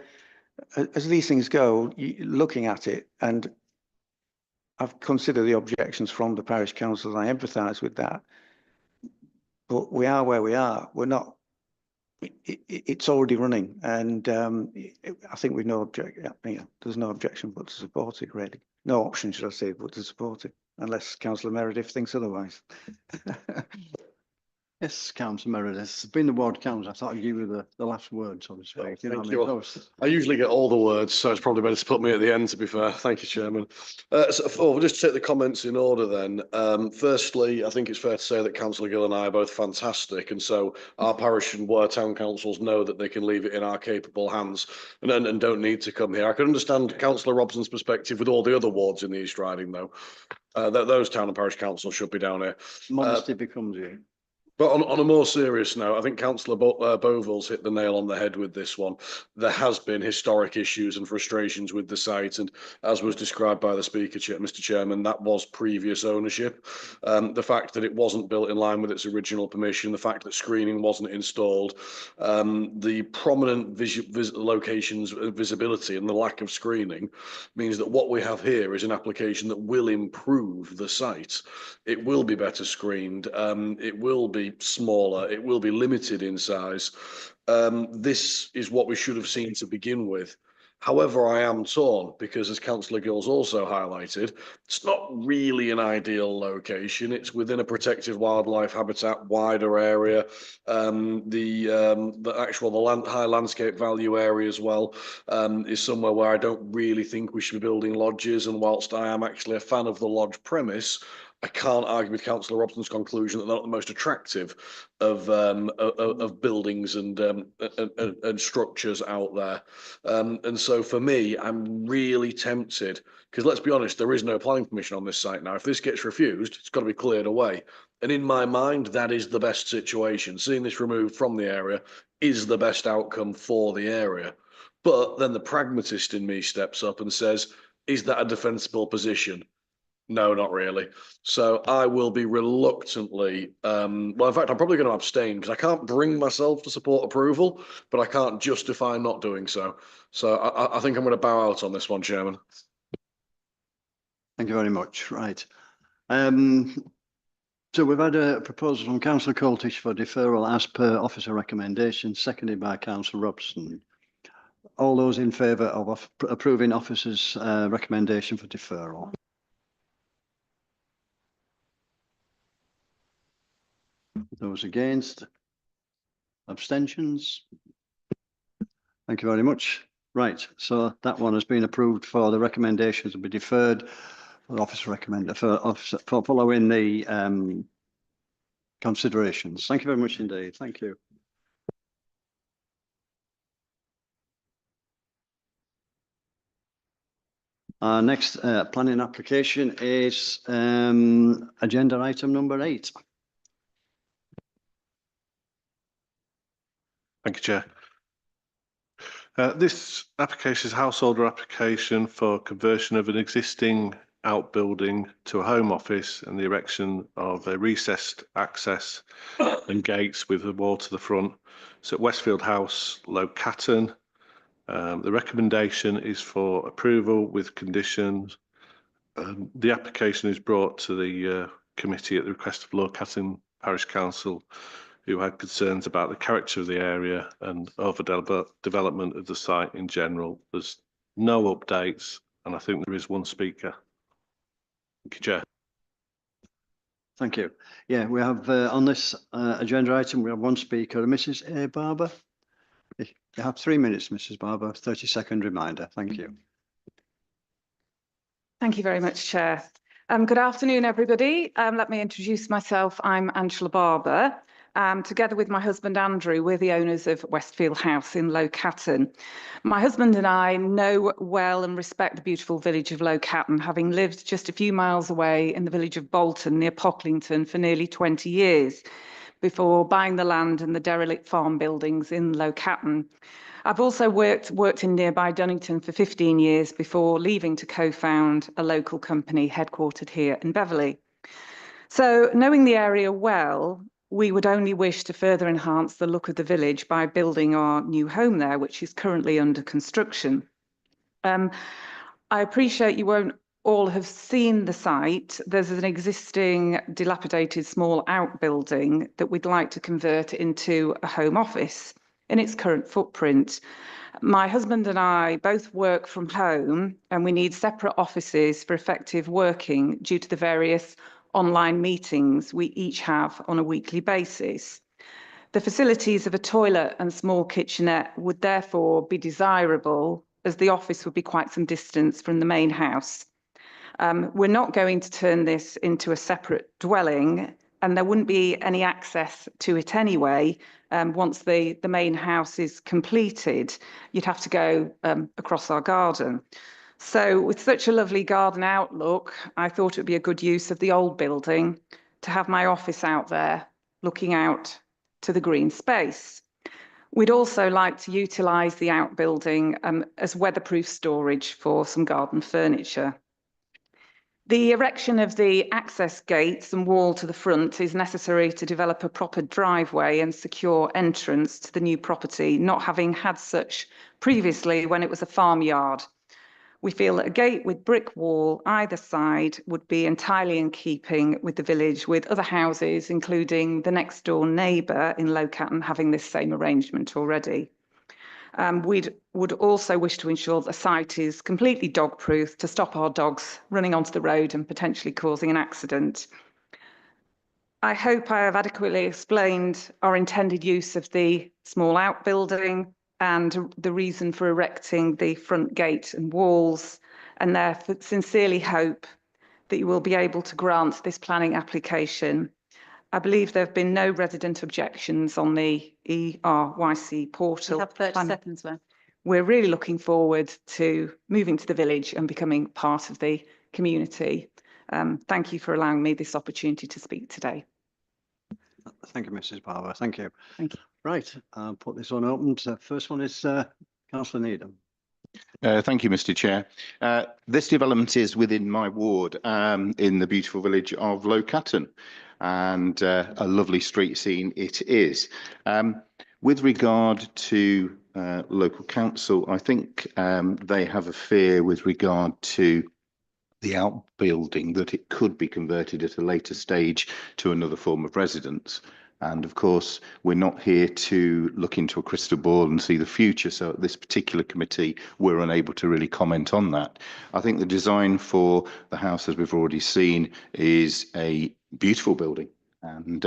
as these things go, looking at it, and I've considered the objections from the parish council, and I empathise with that. But we are where we are. We're not. It's already running, and I think we've no objection. There's no objection but to support it, really. No option, should I say, but to support it, unless Councillor Meredith thinks otherwise. Yes, Councillor Meredith. Being the ward councillor, I thought I'd give you the last word, so to speak. You know Thank what I you. mean? So- I usually get all the words, so it's probably better to put me at the end, to be fair. Thank you, Chairman. We'll just take the comments in order then. Firstly, I think it's fair to say that Councillor Gill and I are both fantastic, and so our parish and ward town councils know that they can leave it in our capable hands and don't need to come here. I can understand Councillor Robson's perspective with all the other wards in the East Riding, though. Those town and parish councils should be down here. Modesty becomes you. But on a more serious note, I think Councillor Boville's hit the nail on the head with this one. There has been historic issues and frustrations with the site, and as was described by the Speaker, Mr. Chairman, that was previous ownership. The fact that it wasn't built in line with its original permission, the fact that screening wasn't installed, the prominent locations of visibility and the lack of screening means that what we have here is an application that will improve the site. It will be better screened. It will be smaller, it will be limited in size. This is what we should have seen to begin with. However, I am torn because, as Councillor Gill's also highlighted, it's not really an ideal location. It's within a protected wildlife habitat, wider area. The high landscape value area as well is somewhere where I don't really think we should be building lodges. And whilst I am actually a fan of the lodge premise, I can't argue with Councillor Robson's conclusion that they're not the most attractive of buildings and structures out there. And so for me, I'm really tempted, because let's be honest, there is no planning permission on this site now. If this gets refused, it's got to be cleared away. And in my mind, that is the best situation. Seeing this removed from the area is the best outcome for the area. But then the pragmatist in me steps up and says, is that a defensible position? No, not really. So I will be reluctantly, well, in fact, I'm probably going to abstain because I can't bring myself to support approval, but I can't justify not doing so. So I think I'm going to bow out on this one, Chairman. Thank you very much. Right. So we've had a proposal from Councillor Coltish for deferral as per officer recommendation, seconded by Councillor Robson. All those in favour of approving officer's recommendation for deferral? Those against? Abstentions? Thank you very much. Right, so that one has been approved for the recommendations to be deferred for officer recommender for following the considerations. Thank you very much indeed. Thank you. Our next planning application is agenda item number 8. Thank you, Chair. This application is a householder application for conversion of an existing outbuilding to a home office and the erection of a recessed access and gates with a wall to the front. So at Westfield House, Low Catton. The recommendation is for approval with conditions. The application is brought to the committee at the request of Low Catton Parish Council, who had concerns about the character of the area and development of the site in general. There's no updates, and I think there is one speaker. Thank you, Chair. Thank you. Yeah, we have on this agenda item, we have one speaker, Mrs. A. Barber. You have 3 minutes, Mrs. Barber, 30-second reminder. Thank you. Thank you very much, Chair. Good afternoon, everybody. Let me introduce myself. I'm Angela Barber. Together with my husband, Andrew, we're the owners of Westfield House in Low Catton. My husband and I know well and respect the beautiful village of Low Catton, having lived just a few miles away in the village of Bolton near Pocklington for nearly 20 years before buying the land and the derelict farm buildings in Low Catton. I've also worked in nearby Dunnington for 15 years before leaving to co-found a local company headquartered here in Beverley. So knowing the area well, we would only wish to further enhance the look of the village by building our new home there, which is currently under construction. I appreciate you won't all have seen the site. There's an existing dilapidated small outbuilding that we'd like to convert into a home office in its current footprint. My husband and I both work from home, and we need separate offices for effective working due to the various online meetings we each have on a weekly basis. The facilities of a toilet and small kitchenette would therefore be desirable, as the office would be quite some distance from the main house. We're not going to turn this into a separate dwelling, and there wouldn't be any access to it anyway. Once the main house is completed, you'd have to go across our garden. So with such a lovely garden outlook, I thought it would be a good use of the old building to have my office out there looking out to the green space. We'd also like to utilise the outbuilding as weatherproof storage for some garden furniture. The erection of the access gates and wall to the front is necessary to develop a proper driveway and secure entrance to the new property, not having had such previously when it was a farmyard. We feel that a gate with brick wall either side would be entirely in keeping with the village, with other houses, including the next door neighbour in Low Catton, having this same arrangement already. We would also wish to ensure the site is completely dog-proof to stop our dogs running onto the road and potentially causing an accident. I hope I have adequately explained our intended use of the small outbuilding and the reason for erecting the front gate and walls, and therefore sincerely hope that you will be able to grant this planning application. I believe there have been no resident objections on the ERYC portal. You have 30 seconds left. We're really looking forward to moving to the village and becoming part of the community. Thank you for allowing me this opportunity to speak today. Thank you, Mrs. Barber. Thank you. Thank you. Right, I'll put this one open. So first one is Councillor Needham. Thank you, Mr. Chair. This development is within my ward in the beautiful village of Low Catton, and a lovely street scene it is. With regard to local council, I think they have a fear with regard to the outbuilding that it could be converted at a later stage to another form of residence. And of course, we're not here to look into a crystal ball and see the future. So at this particular committee, we're unable to really comment on that. I think the design for the house, as we've already seen, is a beautiful building, and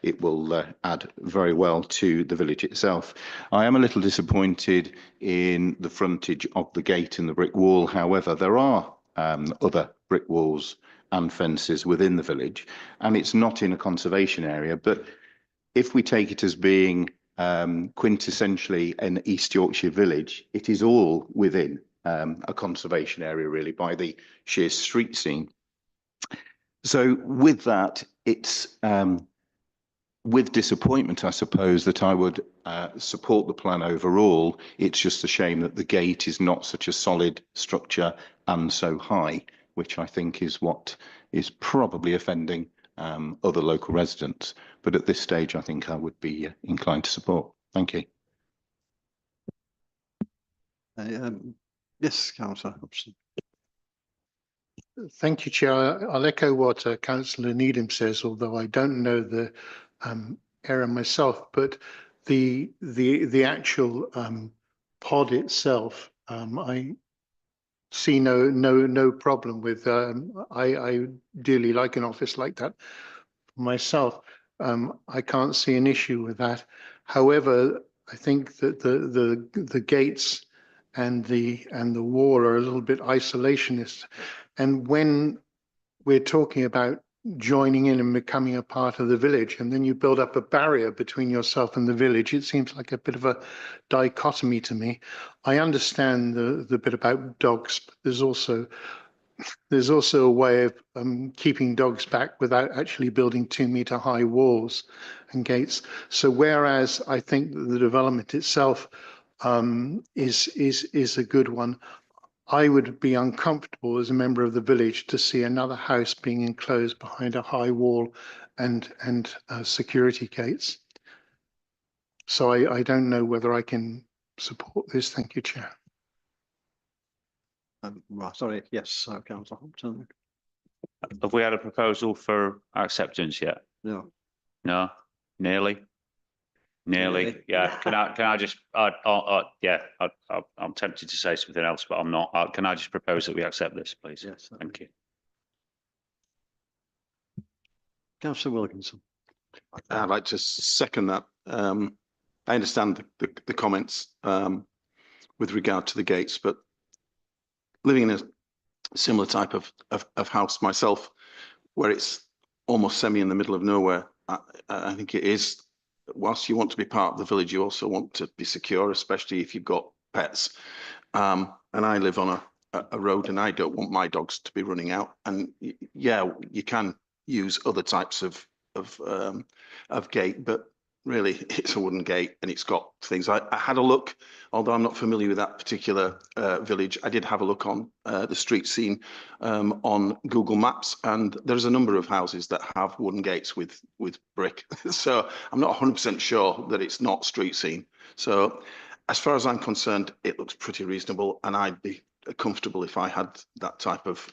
it will add very well to the village itself. I am a little disappointed in the frontage of the gate and the brick wall. However, there are other brick walls and fences within the village, and it's not in a conservation area. But if we take it as being quintessentially an East Yorkshire village, it is all within a conservation area, really, by the sheer street scene. So with that, it's with disappointment, I suppose, that I would support the plan overall. It's just a shame that the gate is not such a solid structure and so high, which I think is what is probably offending other local residents. But at this stage, I think I would be inclined to support. Thank you. Yes, Councillor Hobson. Thank you, Chair. I'll echo what Councillor Needham says, although I don't know the area myself, but the actual pod itself, I see no problem with. I dearly like an office like that myself. I can't see an issue with that. However, I think that the gates and the wall are a little bit isolationist. And when we're talking about joining in and becoming a part of the village, and then you build up a barrier between yourself and the village, it seems like a bit of a dichotomy to me. I understand the bit about dogs, but there's also a way of keeping dogs back without actually building 2-meter high walls and gates. So whereas I think that the development itself is a good one, I would be uncomfortable as a member of the village to see another house being enclosed behind a high wall and security gates. So I don't know whether I can support this. Thank you, Chair. Right, sorry, yes, Councillor Hobson. Have we had a proposal for acceptance yet? No. No? Nearly? Nearly, yeah. Can I just, yeah, I'm tempted to say something else, but I'm not. Can I just propose that we accept this, please? Yes. Thank you. Councillor Wilkinson. I'd like to second that. I understand the comments with regard to the gates, but living in a similar type of house myself, where it's almost semi in the middle of nowhere, I think it is. Whilst you want to be part of the village, you also want to be secure, especially if you've got pets. And I live on a road, and I don't want my dogs to be running out. And yeah, you can use other types of gate, but really it's a wooden gate and it's got things. I had a look, although I'm not familiar with that particular village. I did have a look on the street scene on Google Maps, and there's a number of houses that have wooden gates with brick. So I'm not 100% sure that it's not street scene. So as far as I'm concerned, it looks pretty reasonable, and I'd be comfortable if I had that type of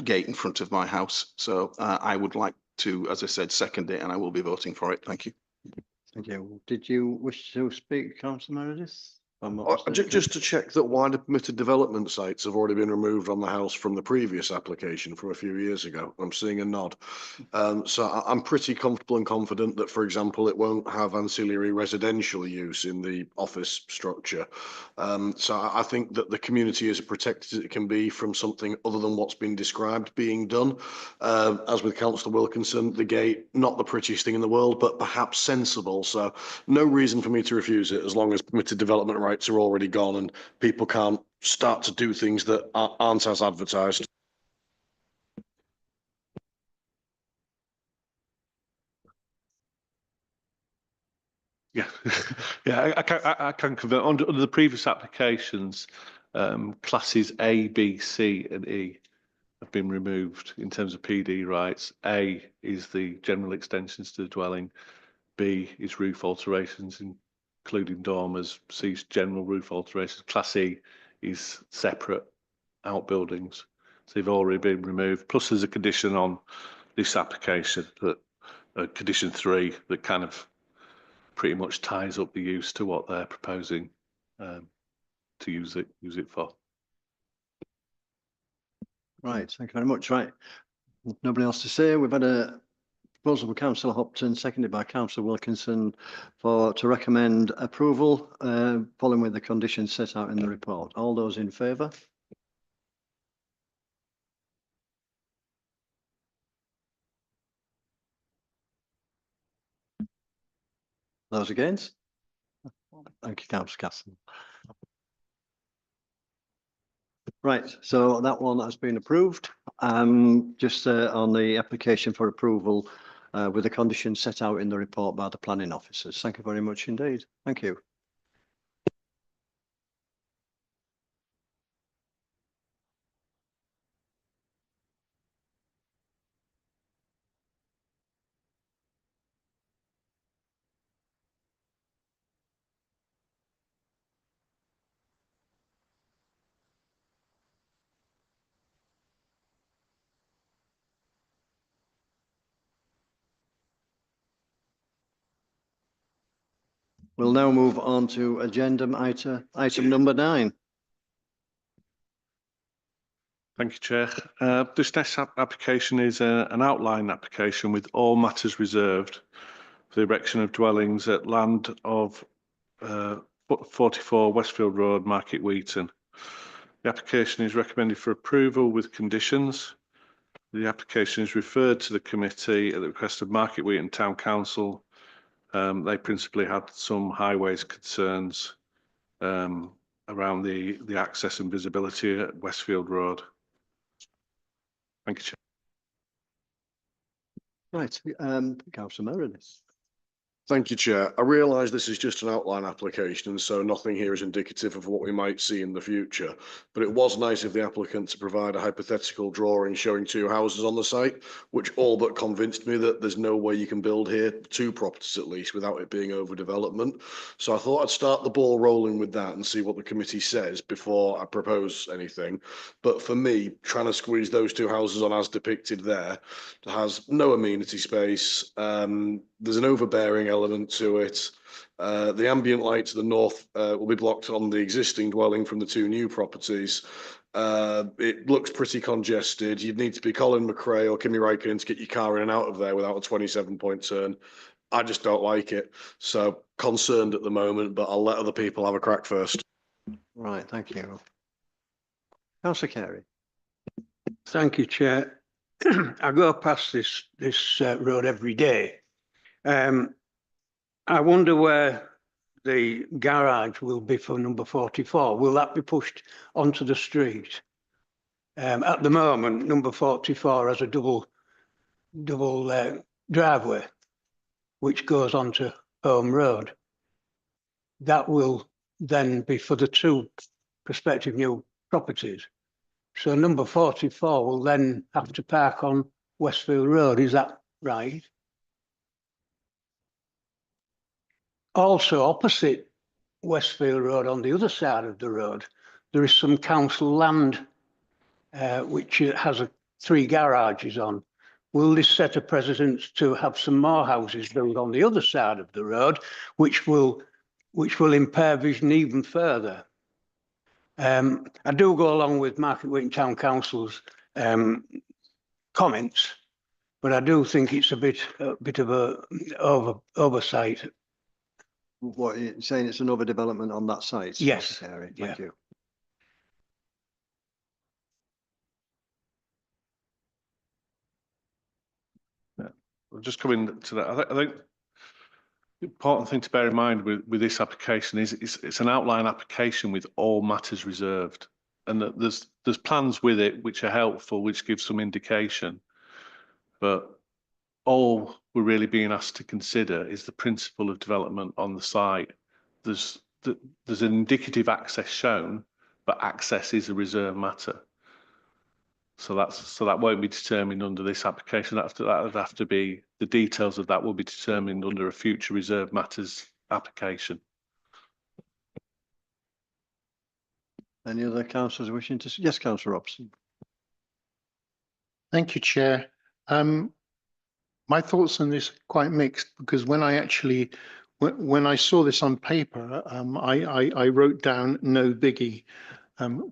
gate in front of my house. So I would like to, as I said, second it, and I will be voting for it. Thank you. Thank you. Did you wish to speak, Councillor Meredith? Just to check that wider permitted development sites have already been removed on the house from the previous application from a few years ago. I'm seeing a nod. So I'm pretty comfortable and confident that, for example, it won't have ancillary residential use in the office structure. So I think that the community is as protected as it can be from something other than what's been described being done. As with Councillor Wilkinson, the gate, not the prettiest thing in the world, but perhaps sensible. So no reason for me to refuse it as long as permitted development rights are already gone and people can't start to do things that aren't as advertised. Yeah, yeah, I can confirm. Under the previous applications, classes A, B, C, and E have been removed in terms of PD rights. A is the general extensions to the dwelling. B is roof alterations, including dormers. C is general roof alterations. Class E is separate outbuildings. So they've already been removed. Plus, there's a condition on this application that condition 3 that kind of pretty much ties up the use to what they're proposing to use it for. Right, thank you very much. Right, nobody else to say. We've had a proposal from Councillor Hopton, seconded by Councillor Wilkinson, to recommend approval, following with the conditions set out in the report. All those in favour? Those against? Thank you, councillor Castle. Right, so that one has been approved. Just on the application for approval with the conditions set out in the report by the planning officers. Thank you very much indeed. Thank you. We'll now move on to agenda item number 9. Thank you, Chair. This next application is an outline application with all matters reserved for the erection of dwellings at land of 44 Westfield Road, Market Wheaton. The application is recommended for approval with conditions. The application is referred to the committee at the request of Market Wheaton Town Council. They principally had some highways concerns around the access and visibility at Westfield Road. Thank you, Chair. Right, councillor Meredith. Thank you, Chair. I realise this is just an outline application, and so nothing here is indicative of what we might see in the future. But it was nice of the applicant to provide a hypothetical drawing showing 2 houses on the site, which all but convinced me that there's no way you can build here 2 properties at least without it being overdevelopment. So I thought I'd start the ball rolling with that and see what the committee says before I propose anything. But for me, trying to squeeze those 2 houses on as depicted there has no amenity space. There's an overbearing element to it. The ambient light to the north will be blocked on the existing dwelling from the 2 new properties. It looks pretty congested. You'd need to be Colin McRae or Kimi Räikkönen to get your car in and out of there without a 27-point turn. I just don't like it. So concerned at the moment, but I'll let other people have a crack first. Right, thank you. Councillor Carey. Thank you, Chair. I go past this road every day. I wonder where the garage will be for number 44. Will that be pushed onto the street? At the moment, number 44 has a double driveway, which goes onto Home Road. That will then be for the 2 prospective new properties. So number 44 will then have to park on Westfield Road. Is that right? Also, opposite Westfield Road, on the other side of the road, there is some council land which has 3 garages on. Will this set a precedent to have some more houses built on the other side of the road, which will impair vision even further? I do go along with Market Wheaton Town Council's comments, but I do think it's a bit of a oversight. What, you're saying it's an overdevelopment on that site? Yes. Thank Yeah. you. We'll just come into that. I think the important thing to bear in mind with this application is it's an outline application with all matters reserved, and that there's plans with it which are helpful, which give some indication, but all we're really being asked to consider is the principle of development on the site. There's an indicative access shown, but access is a reserved matter. So that won't be determined under this application. That would have to be, the details of that will be determined under a future reserved matters application. Any other councillors wishing to? Yes, councillor Robson. Thank you, Chair. My thoughts on this are quite mixed, because when I saw this on paper, I wrote down no biggie,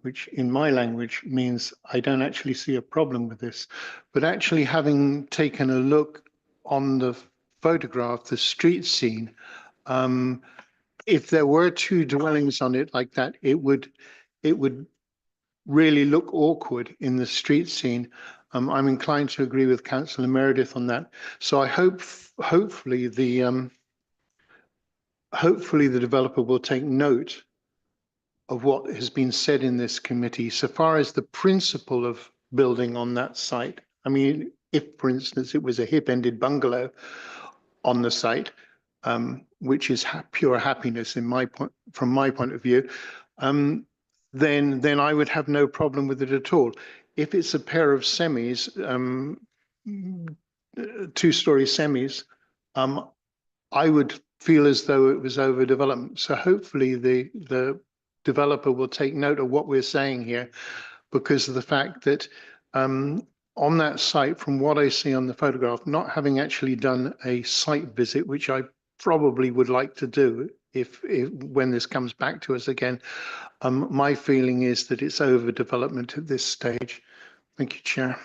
which in my language means I don't actually see a problem with this. But actually, having taken a look on the photograph, the street scene, if there were 2 dwellings on it like that, it would really look awkward in the street scene. I'm inclined to agree with Councillor Meredith on that. So I hopefully the hopefully the developer will take note of what has been said in this committee so far as the principle of building on that site. I mean, if, for instance, it was a hip-ended bungalow on the site, which is pure happiness in my point, from my point of view, then I would have no problem with it at all. If it's a pair of semis, two-story semis, I would feel as though it was overdevelopment. So hopefully the developer will take note of what we're saying here, because of the fact that on that site, from what I see on the photograph, not having actually done a site visit, which I probably would like to do if when this comes back to us again, my feeling is that it's overdevelopment at this stage. Thank you, Chair.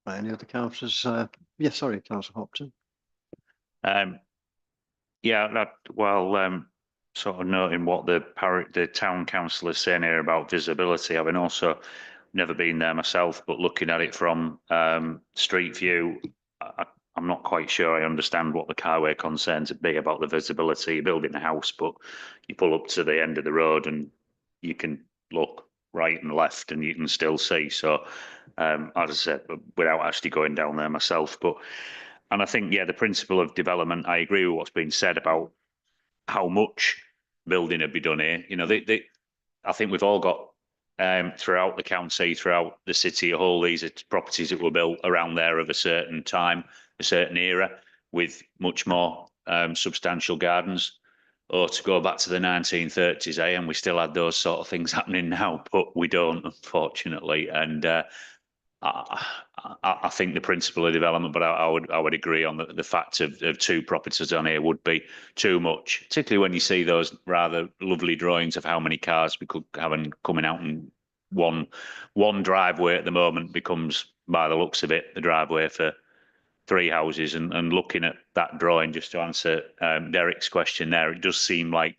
Any other councillors? Yes, sorry, Councillor Hopton. Yeah, sort of noting what the town council is saying here about visibility, having also never been there myself, but looking at it from street view, I'm not quite sure I understand what the carway concerns would be about the visibility. You're building a house, but you pull up to the end of the road and you can look right and left and you can still see. So, as I said, without actually going down there myself, and I think, yeah, the principle of development, I agree with what's been said about how much building would be done here. You know, I think we've all got throughout the county, throughout the city, a whole these are properties that were built around there of a certain time, a certain era, with much more substantial gardens. Or to go back to the 1930s, and we still had those sort of things happening now, but we don't, unfortunately. And I think the principle of development, but I would agree on the fact of two properties on here would be too much, particularly when you see those rather lovely drawings of how many cars we could have coming out, and one driveway at the moment becomes, by the looks of it, the driveway for 3 houses. And looking at that drawing, just to answer Derek's question there, it does seem like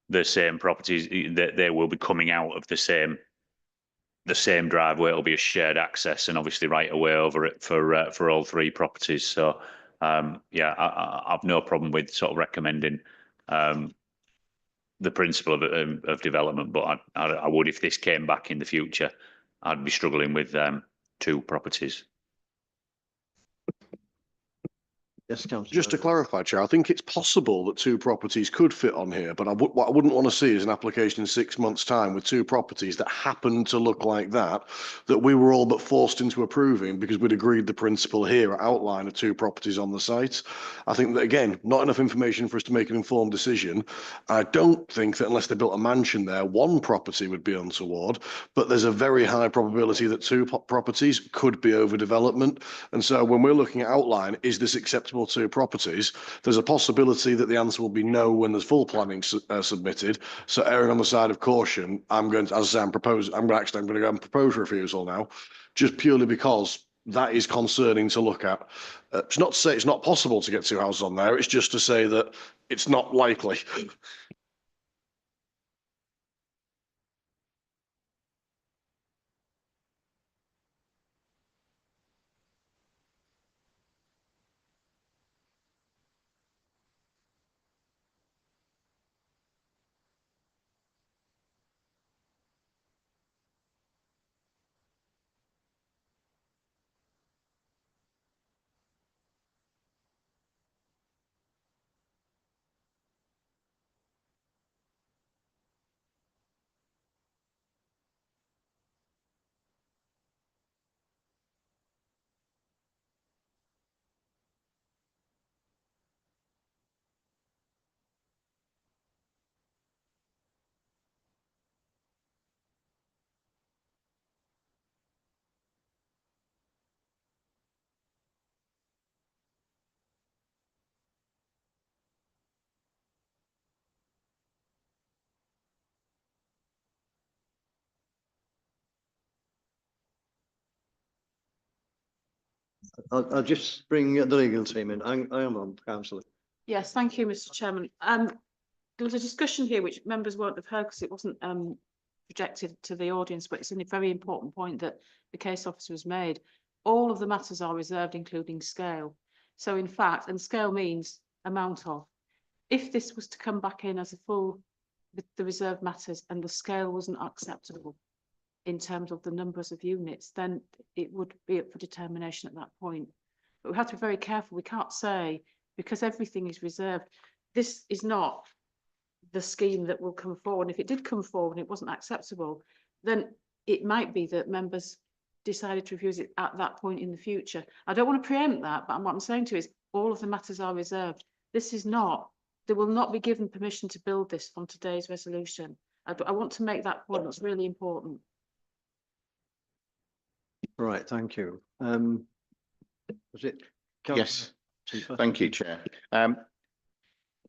the same properties that they will be coming out of the same driveway. It'll be a shared access and obviously right away over it for all 3 properties. So yeah, I've no problem with sort of recommending the principle of development, but I would, if this came back in the future, I'd be struggling with 2 properties. Yes, Councillor. Just to clarify, Chair, I think it's possible that 2 properties could fit on here, but what I wouldn't want to see is an application in 6 months' time with 2 properties that happen to look like that we were all but forced into approving because we'd agreed the principle here, outline of 2 properties on the site. I think that, again, not enough information for us to make an informed decision. I don't think that unless they built a mansion there, 1 property would be untoward, but there's a very high probability that 2 properties could be overdevelopment. And so when we're looking at outline, is this acceptable to properties? There's a possibility that the answer will be no when there's full planning submitted. So erring on the side of caution, I'm going to, as I say, I'm going to go and propose refusal now, just purely because that is concerning to look at. It's not to say it's not possible to get 2 houses on there. It's just to say that it's not likely. I'll just bring the legal team in. I am on, Councillor. Yes, thank you, Mr. Chairman. There was a discussion here which members won't have heard because it wasn't projected to the audience, but it's a very important point that the case officer has made. All of the matters are reserved, including scale. So in fact, and scale means amount of. if this was to come back in as a full, with the reserve matters and the scale wasn't acceptable in terms of the numbers of units, then it would be up for determination at that point. But we have to be very careful. We can't say, because everything is reserved, this is not the scheme that will come forward. And if it did come forward and it wasn't acceptable, then it might be that members decided to refuse it at that point in the future. I don't want to preempt that, but what I'm saying to you is all of the matters are reserved. This is not, they will not be given permission to build this from today's resolution. I want to make that point. It's really important. Right, thank you. Was it? Yes, thank you, Chair.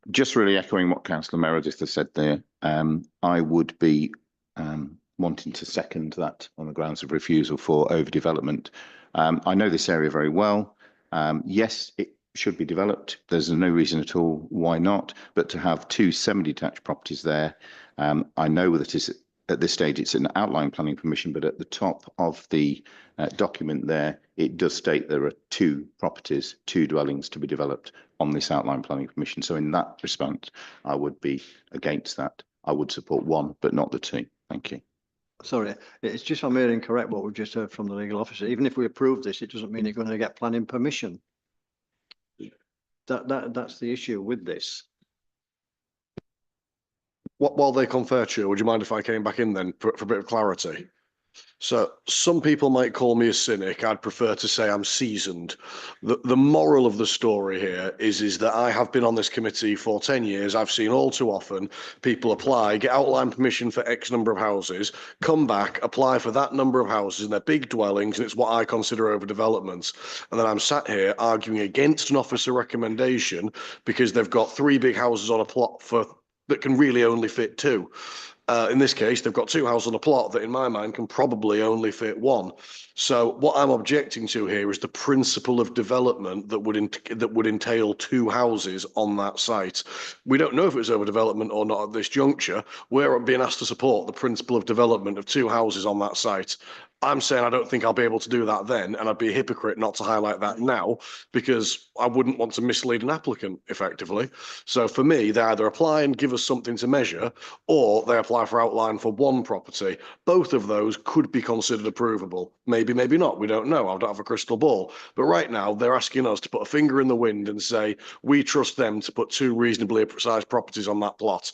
Just really echoing what Councillor Meredith has said there, I would be wanting to second that on the grounds of refusal for overdevelopment. I know this area very well. Yes, it should be developed. There's no reason at all why not, but to have two semi-detached properties there, I know that is at this stage it's an outline planning permission, but at the top of the document there, it does state there are two properties, two dwellings to be developed on this outline planning permission. So in that respect, I would be against that. I would support one, but not the two. Thank you. Sorry, it's just I'm hearing correct what we've just heard from the legal officer. Even if we approve this, it doesn't mean you're going to get planning permission. That's the issue with this. While they confer, Chair, would you mind if I came back in then for a bit of clarity? So some people might call me a cynic. I'd prefer to say I'm seasoned. The moral of the story here is that I have been on this committee for 10 years. I've seen all too often people apply, get outline permission for X number of houses, come back, apply for that number of houses, and they're big dwellings, and it's what I consider overdevelopments. And then I'm sat here arguing against an officer recommendation because they've got 3 big houses on a plot that can really only fit 2. In this case, they've got 2 houses on a plot that in my mind can probably only fit 1. So what I'm objecting to here is the principle of development that would entail 2 houses on that site. We don't know if it's overdevelopment or not at this juncture. We're being asked to support the principle of development of 2 houses on that site. I'm saying I don't think I'll be able to do that then, and I'd be a hypocrite not to highlight that now, because I wouldn't want to mislead an applicant effectively. So for me, they either apply and give us something to measure, or they apply for outline for 1 property. Both of those could be considered approvable. Maybe, maybe not. We don't know. I don't have a crystal ball. But right now, they're asking us to put a finger in the wind and say, we trust them to put 2 reasonably sized properties on that plot.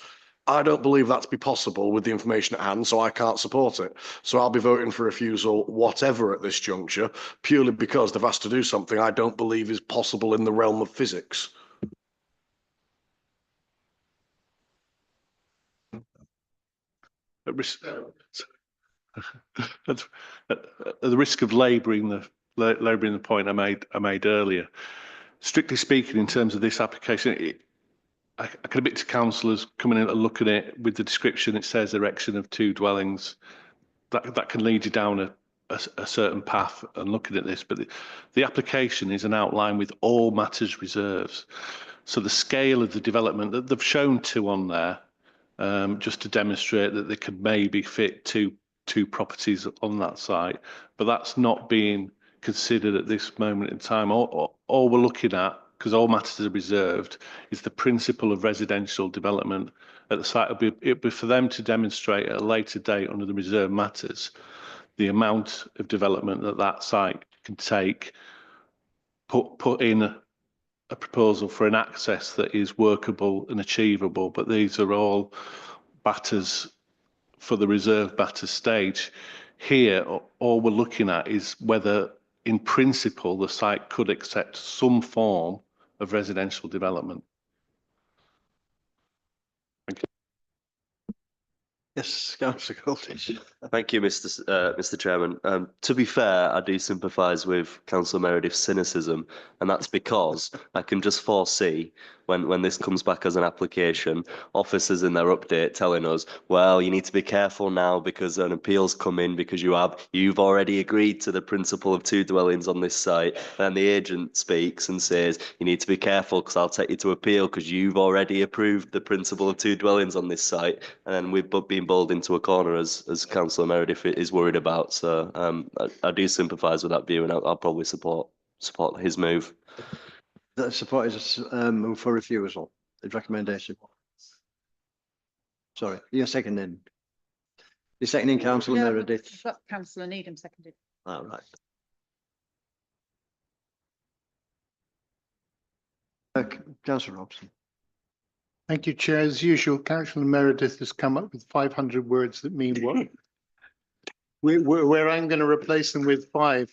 I don't believe that to be possible with the information at hand, so I can't support it. So I'll be voting for refusal, whatever at this juncture, purely because they've asked to do something I don't believe is possible in the realm of physics. At the risk of labouring the point I made earlier, strictly speaking, in terms of this application, I can admit to councillors coming in and looking at it with the description, it says erection of 2 dwellings. That can lead you down a certain path and looking at this, but the application is an outline with all matters reserves. So the scale of the development that they've shown 2 on there, just to demonstrate that they could maybe fit two properties on that site, but that's not being considered at this moment in time. All we're looking at, because all matters are reserved, is the principle of residential development at the site. It'd be for them to demonstrate at a later date under the reserved matters the amount of development that site can take, put in a proposal for an access that is workable and achievable. But these are all matters for the reserved matters stage. Here, all we're looking at is whether in principle the site could accept some form of residential development. Thank you. Yes, Councillor Golding. Thank you, Mr. Chairman. To be fair, I do sympathise with Councillor Meredith's cynicism, and that's because I can just foresee when this comes back as an application, officers in their update telling us, well, you need to be careful now because an appeal's come in because you've already agreed to the principle of 2 dwellings on this site. Then the agent speaks and says, you need to be careful because I'll take you to appeal because you've already approved the principle of 2 dwellings on this site. And then we've been bowled into a corner as Councillor Meredith is worried about. So I do sympathise with that view, and I'll probably support his move. That support is a move for refusal. the recommendation? Sorry, you're seconding. You're seconding councillor Meredith. Councillor Needham seconded. All right. Councillor Robson. Thank you, Chair. As usual, Councillor Meredith has come up with 500 words that mean what? Where I'm going to replace them with 5.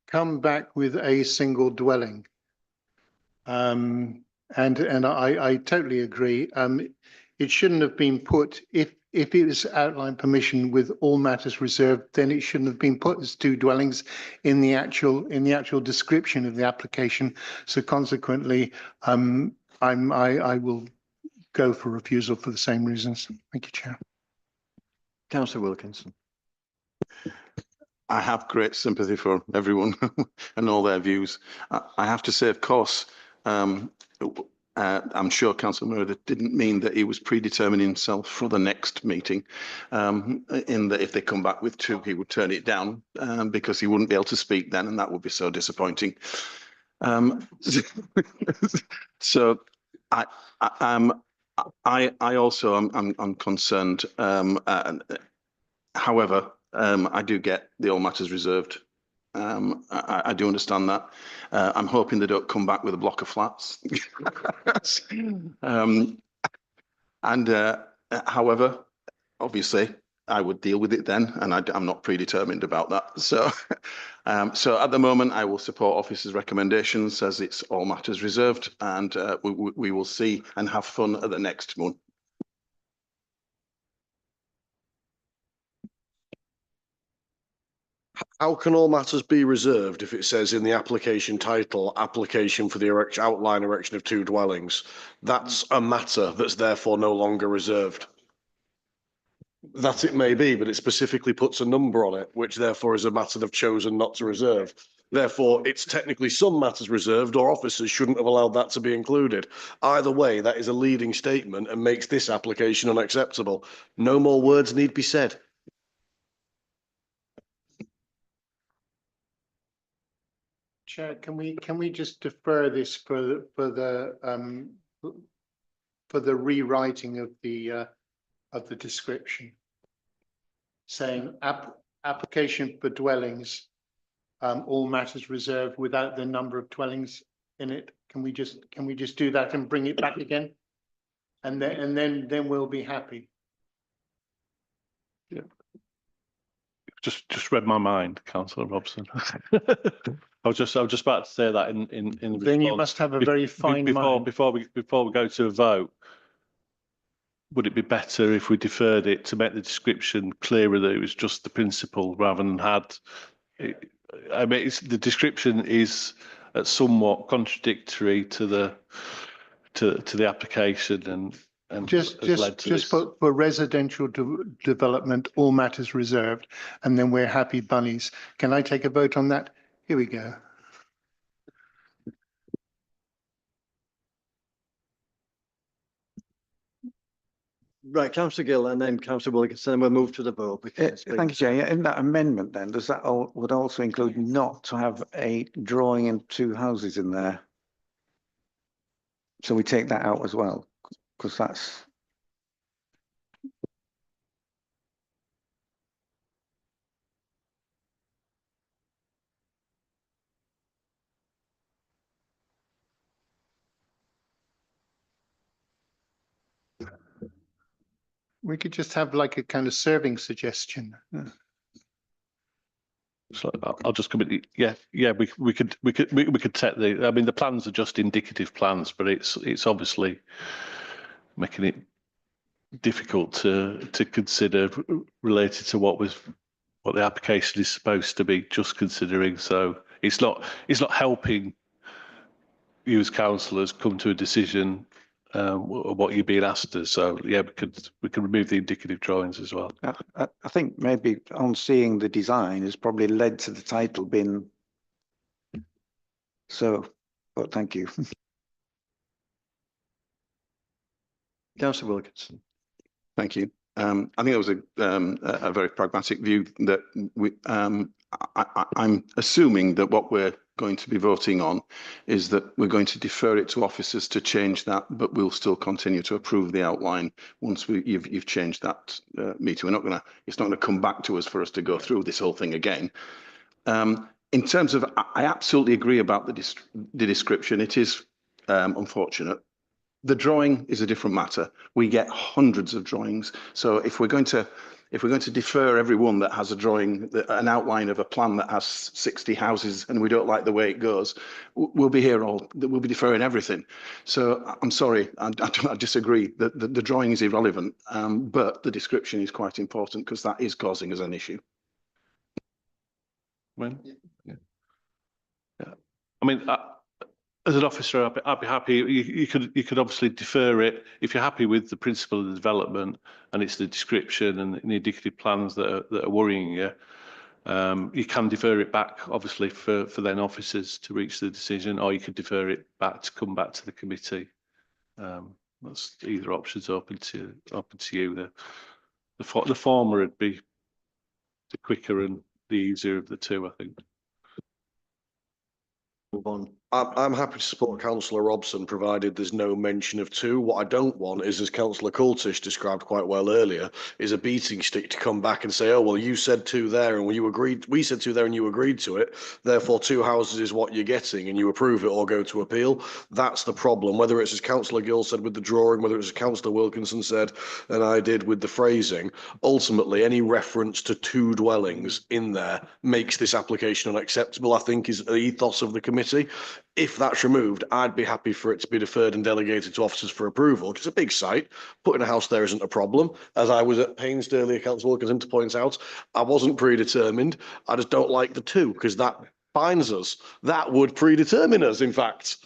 Come back with a single dwelling. And I totally agree. It shouldn't have been put, if it was outline permission with all matters reserved, then it shouldn't have been put as 2 dwellings in the actual description of the application. So consequently, I will go for refusal for the same reasons. Thank you, Chair. Councillor Wilkinson. I have great sympathy for everyone and all their views. I have to say, of course, I'm sure Councillor Meredith didn't mean that he was predetermining himself for the next meeting, in that if they come back with 2, he would turn it down because he wouldn't be able to speak then, and that would be so disappointing. So I also I'm concerned. However, I do get the all matters reserved. I do understand that. I'm hoping they don't come back with a block of flats. However, obviously, I would deal with it then, and I'm not predetermined about that. So, so at the moment, I will support officer's recommendations as it's all matters reserved, and we will see and have fun at the next one. How can all matters be reserved if it says in the application title, application for the outline erection of 2 dwellings? That's a matter that's therefore no longer reserved. That it may be, but it specifically puts a number on it, which therefore is a matter they've chosen not to reserve. Therefore, it's technically some matters reserved, or officers shouldn't have allowed that to be included. Either way, that is a leading statement and makes this application unacceptable. No more words need be said. Chair, can we just defer this for the rewriting of the description, saying application for dwellings, all matters reserved without the number of dwellings in it. Can we just do that and bring it back again, and then we'll be happy. Yeah. Just read my mind, Councillor Robson. I was just about to say that in Then you must have a very fine mind. Before we go to a vote, would it be better if we deferred it to make the description clearer that it was just the principle rather than had? I mean, the description is somewhat contradictory to the application and just put for residential development, all matters reserved, and then we're happy bunnies. Can I take a vote on that? Here we go. Right, Councillor Gill and then Councillor Wilkinson, and we'll move to the vote. Thank you, Chair. Yeah, in that amendment then, does that would also include not to have a drawing and 2 houses in there? So we take that out as well, because that's. We could just have like a kind of serving suggestion. So I'll just commit. Yeah. We could take the. I mean, the plans are just indicative plans, but it's obviously making it difficult to consider related to what the application is supposed to be just considering. So it's not helping you as councillors come to a decision. What you're being asked to. So yeah, we can remove the indicative drawings as well. I think maybe on seeing the design has probably led to the title being so, but thank you. Councillor Wilkinson. Thank you. I think it was a very pragmatic view that we. I'm assuming that what we're going to be voting on is that we're going to defer it to officers to change that, but we'll still continue to approve the outline once you've changed that meeting. It's not gonna come back to us for us to go through this whole thing again. In terms of, I absolutely agree about the description. It is unfortunate. The drawing is a different matter. We get hundreds of drawings. So if we're going to defer everyone that has a drawing, an outline of a plan that has 60 houses, and we don't like the way it goes, we'll be deferring everything. So I'm sorry, I disagree. The drawing is irrelevant, but the description is quite important because that is causing us an issue. When? Yeah. I mean, as an officer, I'd be happy. You could obviously defer it if you're happy with the principle of the development and it's the description and the indicative plans that are worrying you. You can defer it back, obviously, for then officers to reach the decision, or you could defer it back to come back to the committee. That's either options open to you. The former would be the quicker and the easier of the two, I think. Move on. I'm happy to support Councillor Robson, provided there's no mention of two. What I don't want is, as Councillor Coultish described quite well earlier, is a beating stick to come back and say, oh, well, you said two there and you agreed, we said two there and you agreed to it. Therefore, two houses is what you're getting and you approve it or go to appeal. That's the problem. Whether it's as Councillor Gill said with the drawing, whether it's as Councillor Wilkinson said and I did with the phrasing, ultimately any reference to two dwellings in there makes this application unacceptable, I think, is the ethos of the committee. If that's removed, I'd be happy for it to be deferred and delegated to officers for approval. It's a big site. Putting a house there isn't a problem. As I was at pains earlier, Councillor Wilkinson, to point out, I wasn't predetermined. I just don't like the two because that binds us. That would predetermine us, in fact.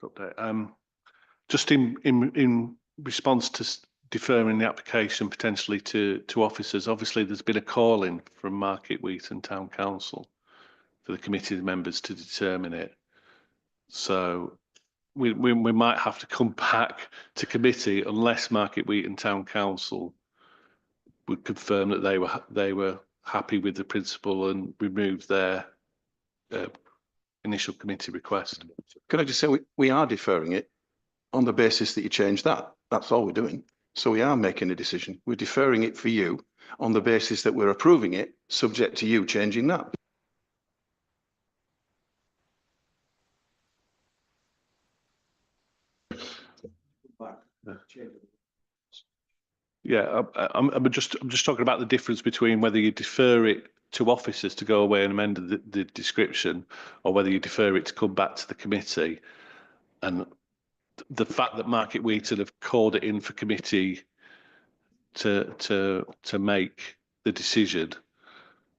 Update. Just in response to deferring the application potentially to officers, obviously there's been a call in from Market Wheaton Town Council for the committee members to determine it. So we might have to come back to committee unless Market Wheaton Town Council would confirm that they were happy with the principle and remove their initial committee request. Can I just say we are deferring it on the basis that you change that. That's all we're doing. So we are making a decision. We're deferring it for you on the basis that we're approving it, subject to you changing that. Yeah, I'm just talking about the difference between whether you defer it to officers to go away and amend the description, or whether you defer it to come back to the committee. And the fact that Market Wheaton have called it in for committee to make the decision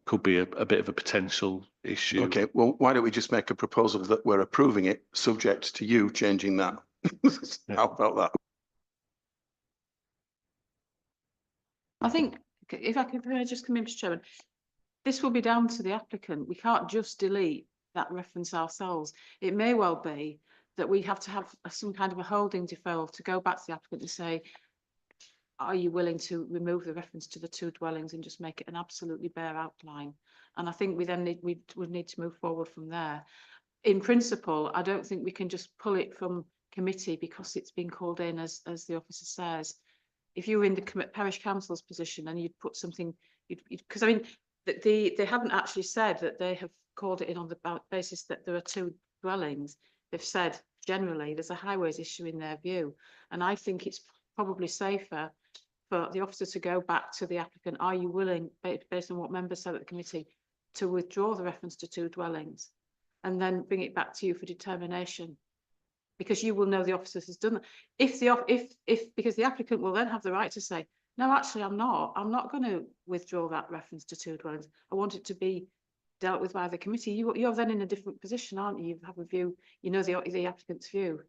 could be a bit of a potential issue. Okay, well, why don't we just make a proposal that we're approving it, subject to you changing that? How about that? I think if I could just come in, Mr. Chairman, this will be down to the applicant. We can't just delete that reference ourselves. It may well be that we have to have some kind of a holding deferral to go back to the applicant and say, are you willing to remove the reference to the two dwellings and just make it an absolutely bare outline? And I think we then would need to move forward from there. In principle, I don't think we can just pull it from committee because it's been called in, as the officer says. If you were in the parish council's position and you'd put something, because I mean, they haven't actually said that they have called it in on the basis that there are two dwellings. They've said generally there's a highways issue in their view. And I think it's probably safer for the officer to go back to the applicant. Are you willing, based on what members said at the committee, to withdraw the reference to two dwellings and then bring it back to you for determination? Because you will know the officer has done that. Because the applicant will then have the right to say, no, actually, I'm not going to withdraw that reference to two dwellings. I want it to be dealt with by the committee. You're then in a different position, aren't you? You have a view, you know the applicant's view.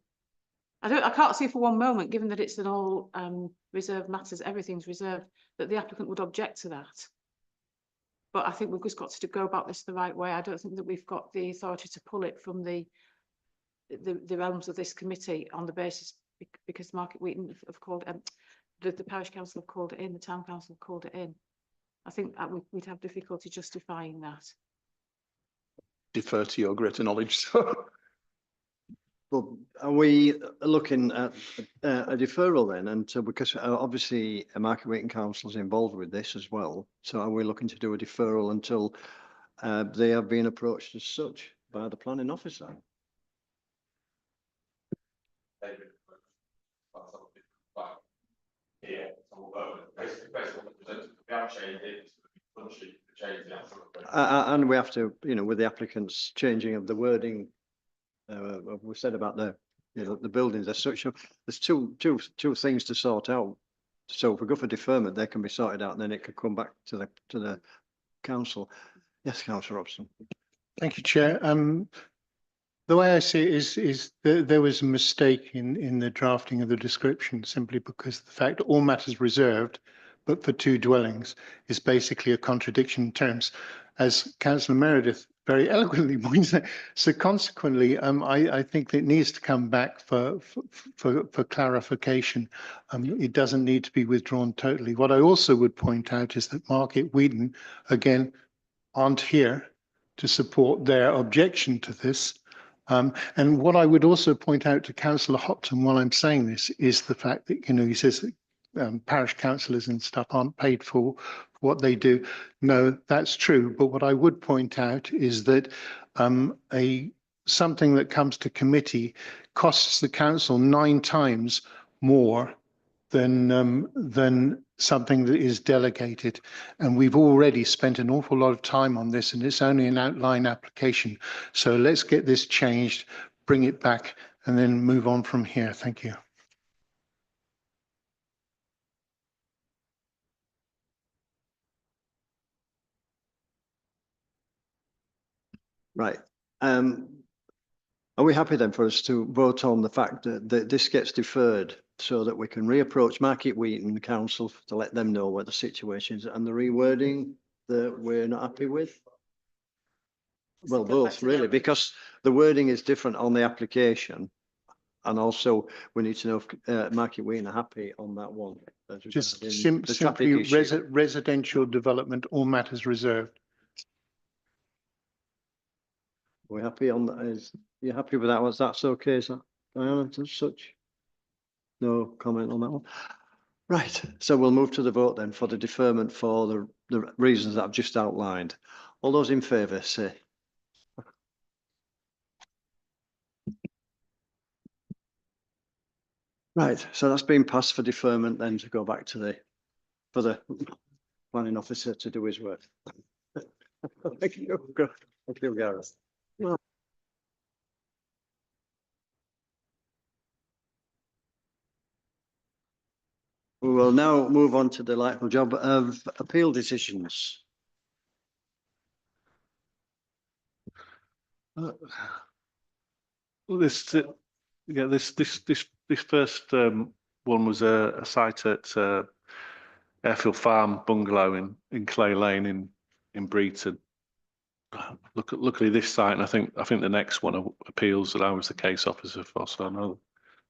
I can't see for one moment, given that it's an all reserved matters, everything's reserved, that the applicant would object to that. But I think we've just got to go about this the right way. I don't think that we've got the authority to pull it from the realms of this committee on the basis because Market Wheaton have called the parish council have called it in, the town council have called it in. I think we'd have difficulty justifying that. Defer to your greater knowledge. So Well, are we looking at a deferral then? And so because obviously a Market Wheaton Council is involved with this as well. So are we looking to do a deferral until they have been approached as such by the planning officer? And we have to, you know, with the applicant's changing of the wording, we said about the, you know, the buildings as such. There's two things to sort out. So if we go for deferment, they can be sorted out, and then it could come back to the council. Yes, Councillor Robson. Thank you, Chair. The way I see it is that there was a mistake in the drafting of the description, simply because the fact all matters reserved, but for 2 dwellings, is basically a contradiction in terms, as Councillor Meredith very eloquently points out. So consequently, I think that it needs to come back for clarification. It doesn't need to be withdrawn totally. What I also would point out is that Market Wheaton, again, aren't here to support their objection to this. And what I would also point out to Councillor Hopton while I'm saying this is the fact that, you know, he says that parish councillors and stuff aren't paid for what they do. No, that's true. But what I would point out is that something that comes to committee costs the council 9 times more than something that is delegated. And we've already spent an awful lot of time on this, and it's only an outline application. So let's get this changed, bring it back, and then move on from here. Thank you. Right. Are we happy then for us to vote on the fact that this gets deferred so that we can reapproach Market Wheaton Council to let them know what the situation is and the rewording that we're not happy with? Well, both really, because the wording is different on the application. And also we need to know if Market Wheaton are happy on that one. Just simply residential development, all matters reserved. We're happy on that. Is you happy with that one? That's okay, is that Diana, as such? No comment on that one. Right, so we'll move to the vote then for the deferment for the reasons that I've just outlined. All those in favour say. Right, so that's been passed for deferment then to go back to for the planning officer to do his work. Thank you. Thank you, Gareth. We will now move on to the delightful job of appeal decisions. Well, this first one was a site at Airfield Farm Bungalow in Clay Lane in Breeton. Luckily this site, and I think the next one appeals that I was the case officer for, so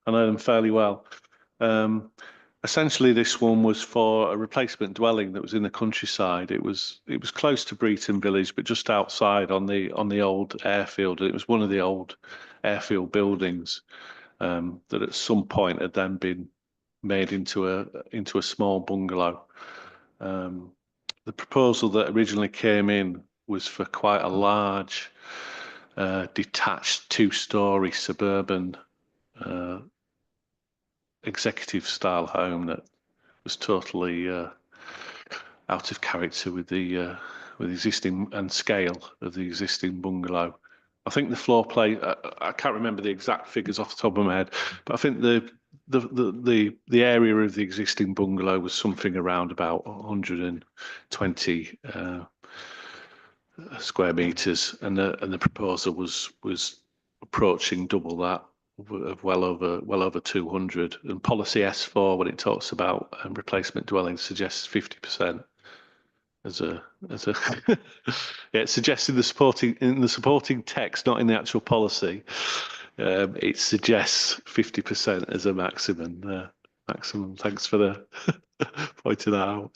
I know them fairly well. Essentially, this one was for a replacement dwelling that was in the countryside. It was close to Breeton Village, but just outside on the old airfield. It was one of the old airfield buildings that at some point had then been made into a small bungalow. The proposal that originally came in was for quite a large detached 2-storey suburban executive style home that was totally out of character with the existing and scale of the existing bungalow. I think the floor plate, I can't remember the exact figures off the top of my head, but I think the area of the existing bungalow was something around about 120 square meters, and the proposal was approaching double that, of well over 200. And policy S4, when it talks about replacement dwellings, suggests 50% as a yeah, it suggests in the supporting text, not in the actual policy. It suggests 50% as a maximum. Maximum. Thanks for the pointing that out.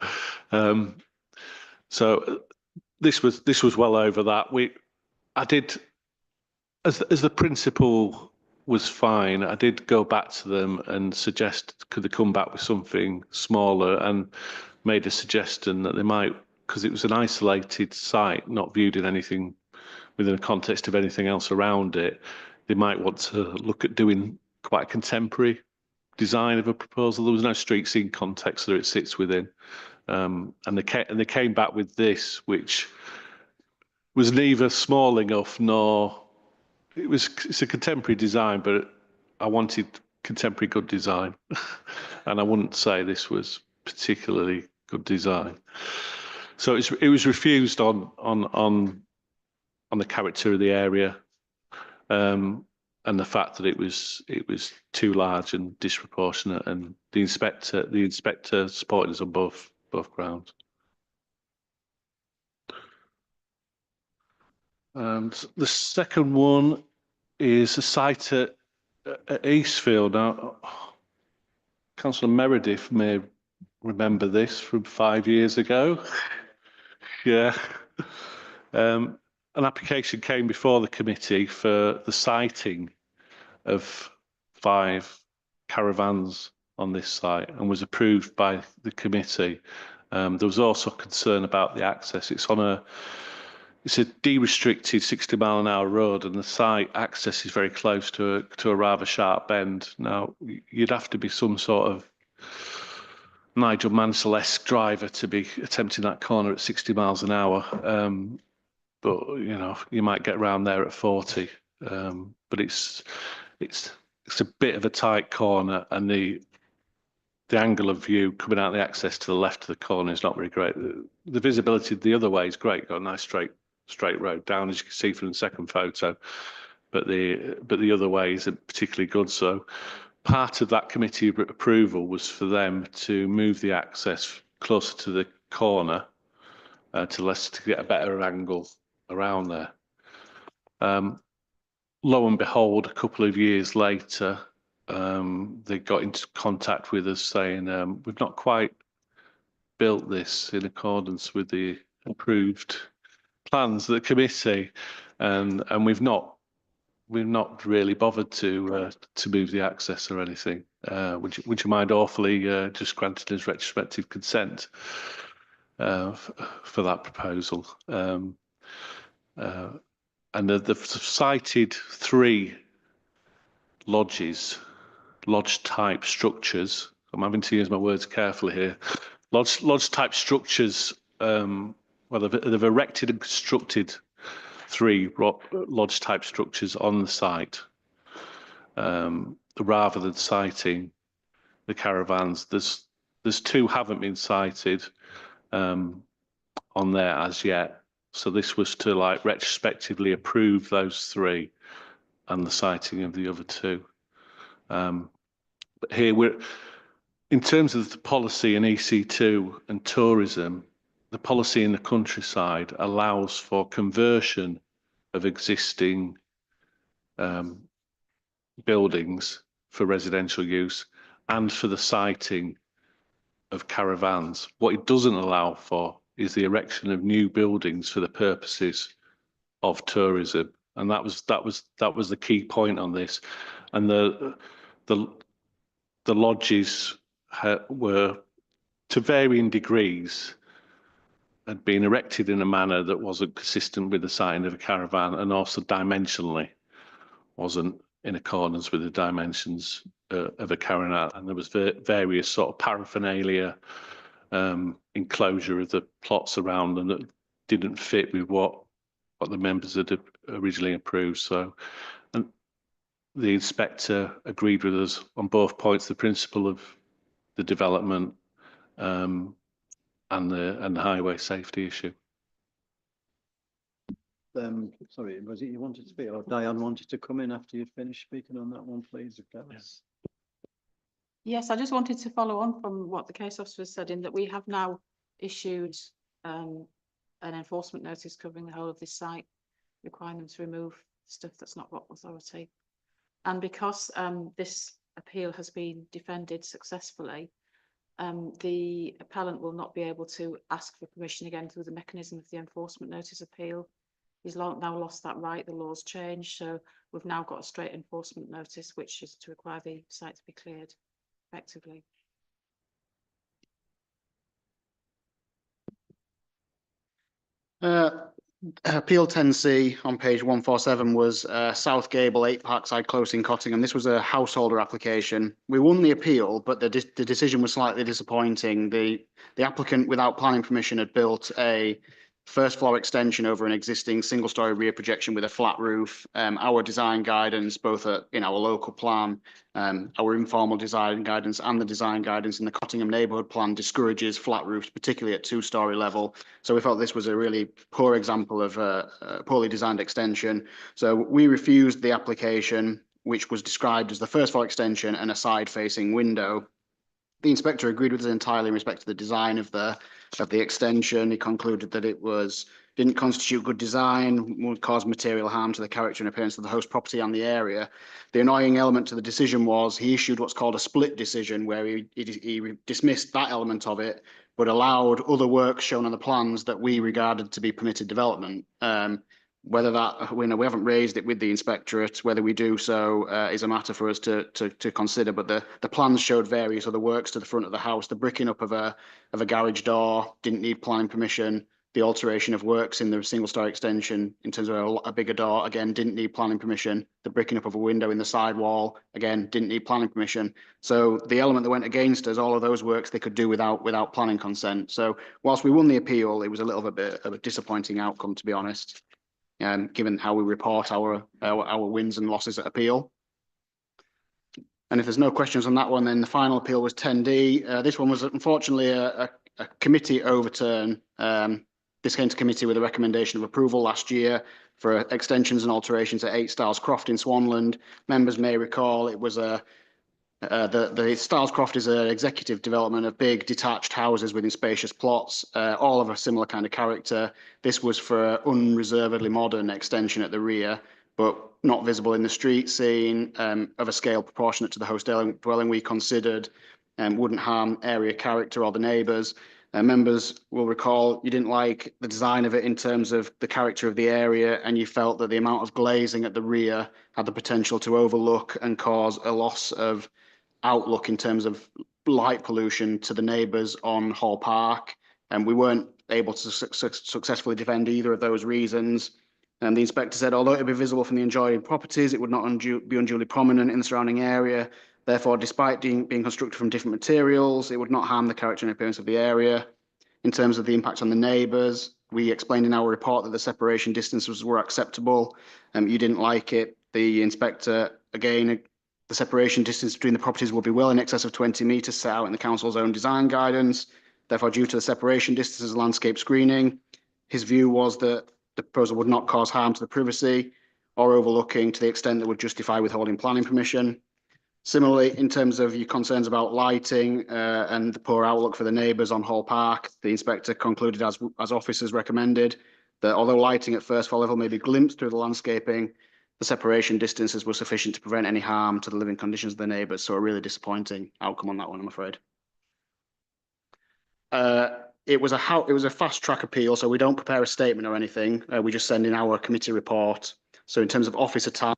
So this was well over that. I did, as the principle was fine, I did go back to them and suggest could they come back with something smaller, and made a suggestion that they might, because it was an isolated site, not viewed in anything within the context of anything else around it, they might want to look at doing quite a contemporary design of a proposal. There was no street scene context that it sits within, and they came back with this, which was neither small enough nor it's a contemporary design, but I wanted contemporary good design, and I wouldn't say this was particularly good design. So it was refused on the character of the area, and the fact that it was too large and disproportionate, and the inspector supported us on both grounds. The second one is a site at Eastfield. Now, Councillor Meredith may remember this from 5 years ago. Yeah. An application came before the committee for the siting of 5 caravans on this site and was approved by the committee. There was also concern about the access. It's a de-restricted 60-mile-an-hour road, and the site access is very close to a rather sharp bend. Now, you'd have to be some sort of Nigel Mansell-esque driver to be attempting that corner at 60 miles an hour. But you know, you might get around there at 40. But it's a bit of a tight corner, and the angle of view coming out the access to the left of the corner is not very great. The visibility the other way is great. Got a nice straight road down, as you can see from the second photo. But the other way isn't particularly good. So part of that committee approval was for them to move the access closer to the corner to get a better angle around there. Lo and behold, a couple of years later, they got into contact with us saying, we've not quite built this in accordance with the approved plans of the committee, and we've not really bothered to move the access or anything. Would you mind awfully just granting us retrospective consent for that proposal? And they've cited 3 lodge type structures. I'm having to use my words carefully here. Lodge type structures. Well, they've erected and constructed 3 lodge type structures on the site, rather than citing the caravans. There's 2 haven't been cited on there as yet. So this was to like retrospectively approve those 3 and the citing of the other 2. But here we're, in terms of the policy in EC2 and tourism, the policy in the countryside allows for conversion of existing buildings for residential use and for the siting of caravans. What it doesn't allow for is the erection of new buildings for the purposes of tourism, and that was the key point on this. And the lodges were, to varying degrees, had been erected in a manner that wasn't consistent with the siting of a caravan, and also dimensionally wasn't in accordance with the dimensions of a caravan. And there was various sort of paraphernalia, enclosure of the plots around them that didn't fit with what the members had originally approved. So, and the inspector agreed with us on both points: the principle of the development and the highway safety issue. sorry, was it you wanted to speak or Diane wanted to come in after you'd finished speaking on that one, please? Yes, I just wanted to follow on from what the case officer said in that we have now issued an enforcement notice covering the whole of this site, requiring them to remove stuff that's not Rock Authority. And because this appeal has been defended successfully, the appellant will not be able to ask for permission again through the mechanism of the enforcement notice appeal. He's now lost that right, the law's changed, so we've now got a straight enforcement notice, which is to require the site to be cleared effectively. Appeal 10C on page 147 was South Gable 8 Parkside Close in Cottingham. This was a householder application. We won the appeal, but the decision was slightly disappointing. The applicant, without planning permission, had built a first floor extension over an existing single story rear projection with a flat roof. Our design guidance, both in our local plan, our informal design guidance and the design guidance in the Cottingham neighbourhood plan discourages flat roofs, particularly at 2-story level. So we felt this was a really poor example of a poorly designed extension. So we refused the application, which was described as the first floor extension and a side facing window. The inspector agreed with us entirely in respect to the design of the extension. He concluded that it didn't constitute good design, would cause material harm to the character and appearance of the host property and the area. The annoying element to the decision was he issued what's called a split decision, where he dismissed that element of it, but allowed other work shown on the plans that we regarded to be permitted development. Whether that, we haven't raised it with the inspectorate, whether we do so is a matter for us to consider, but the plans showed various other works to the front of the house. The bricking up of a garage door didn't need planning permission. The alteration of works in the single story extension in terms of a bigger door, again, didn't need planning permission. The bricking up of a window in the side wall, again, didn't need planning permission. So the element that went against us, all of those works they could do without planning consent. So whilst we won the appeal, it was a little bit of a disappointing outcome, to be honest. Given how we report our wins and losses at appeal. And if there's no questions on that one, then the final appeal was 10D. This one was unfortunately a committee overturn. This came to committee with a recommendation of approval last year for extensions and alterations at 8 Styles Croft in Swanland. Members may recall it was the Styles Croft is an executive development of big detached houses within spacious plots, all of a similar kind of character. This was for an unreservedly modern extension at the rear, but not visible in the street scene, of a scale proportionate to the host dwelling we considered, wouldn't harm area character or the neighbours. Members will recall you didn't like the design of it in terms of the character of the area, and you felt that the amount of glazing at the rear had the potential to overlook and cause a loss of outlook in terms of light pollution to the neighbours on Hall Park, and we weren't able to successfully defend either of those reasons. And the inspector said, although it would be visible from the adjoining properties, it would not be unduly prominent in the surrounding area. Therefore, despite being constructed from different materials, it would not harm the character and appearance of the area. In terms of the impact on the neighbours, we explained in our report that the separation distances were acceptable. You didn't like it. The inspector, again, the separation distance between the properties will be well in excess of 20 metres set out in the council's own design guidance. Therefore, due to the separation distances and landscape screening, his view was that the proposal would not cause harm to the privacy or overlooking to the extent that would justify withholding planning permission. Similarly, in terms of your concerns about lighting and the poor outlook for the neighbours on Hall Park, the inspector concluded, as officers recommended, that although lighting at first floor level may be glimpsed through the landscaping, the separation distances were sufficient to prevent any harm to the living conditions of the neighbours. So a really disappointing outcome on that one, I'm afraid. It was a fast track appeal, so we don't prepare a statement or anything. We just send in our committee report. So in terms of officer time,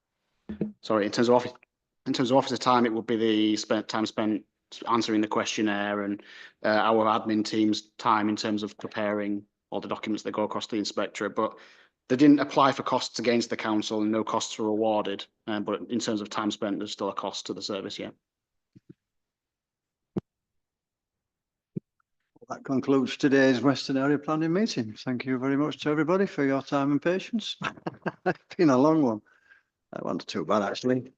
officer time, it would be the time spent answering the questionnaire and our admin team's time in terms of preparing all the documents that go across the inspectorate. But they didn't apply for costs against the council and no costs were awarded. But in terms of time spent, there's still a cost to the service, yeah. That concludes today's Western Area Planning meeting. Thank you very much to everybody for your time and patience. It's been a long one. That wasn't too bad, actually.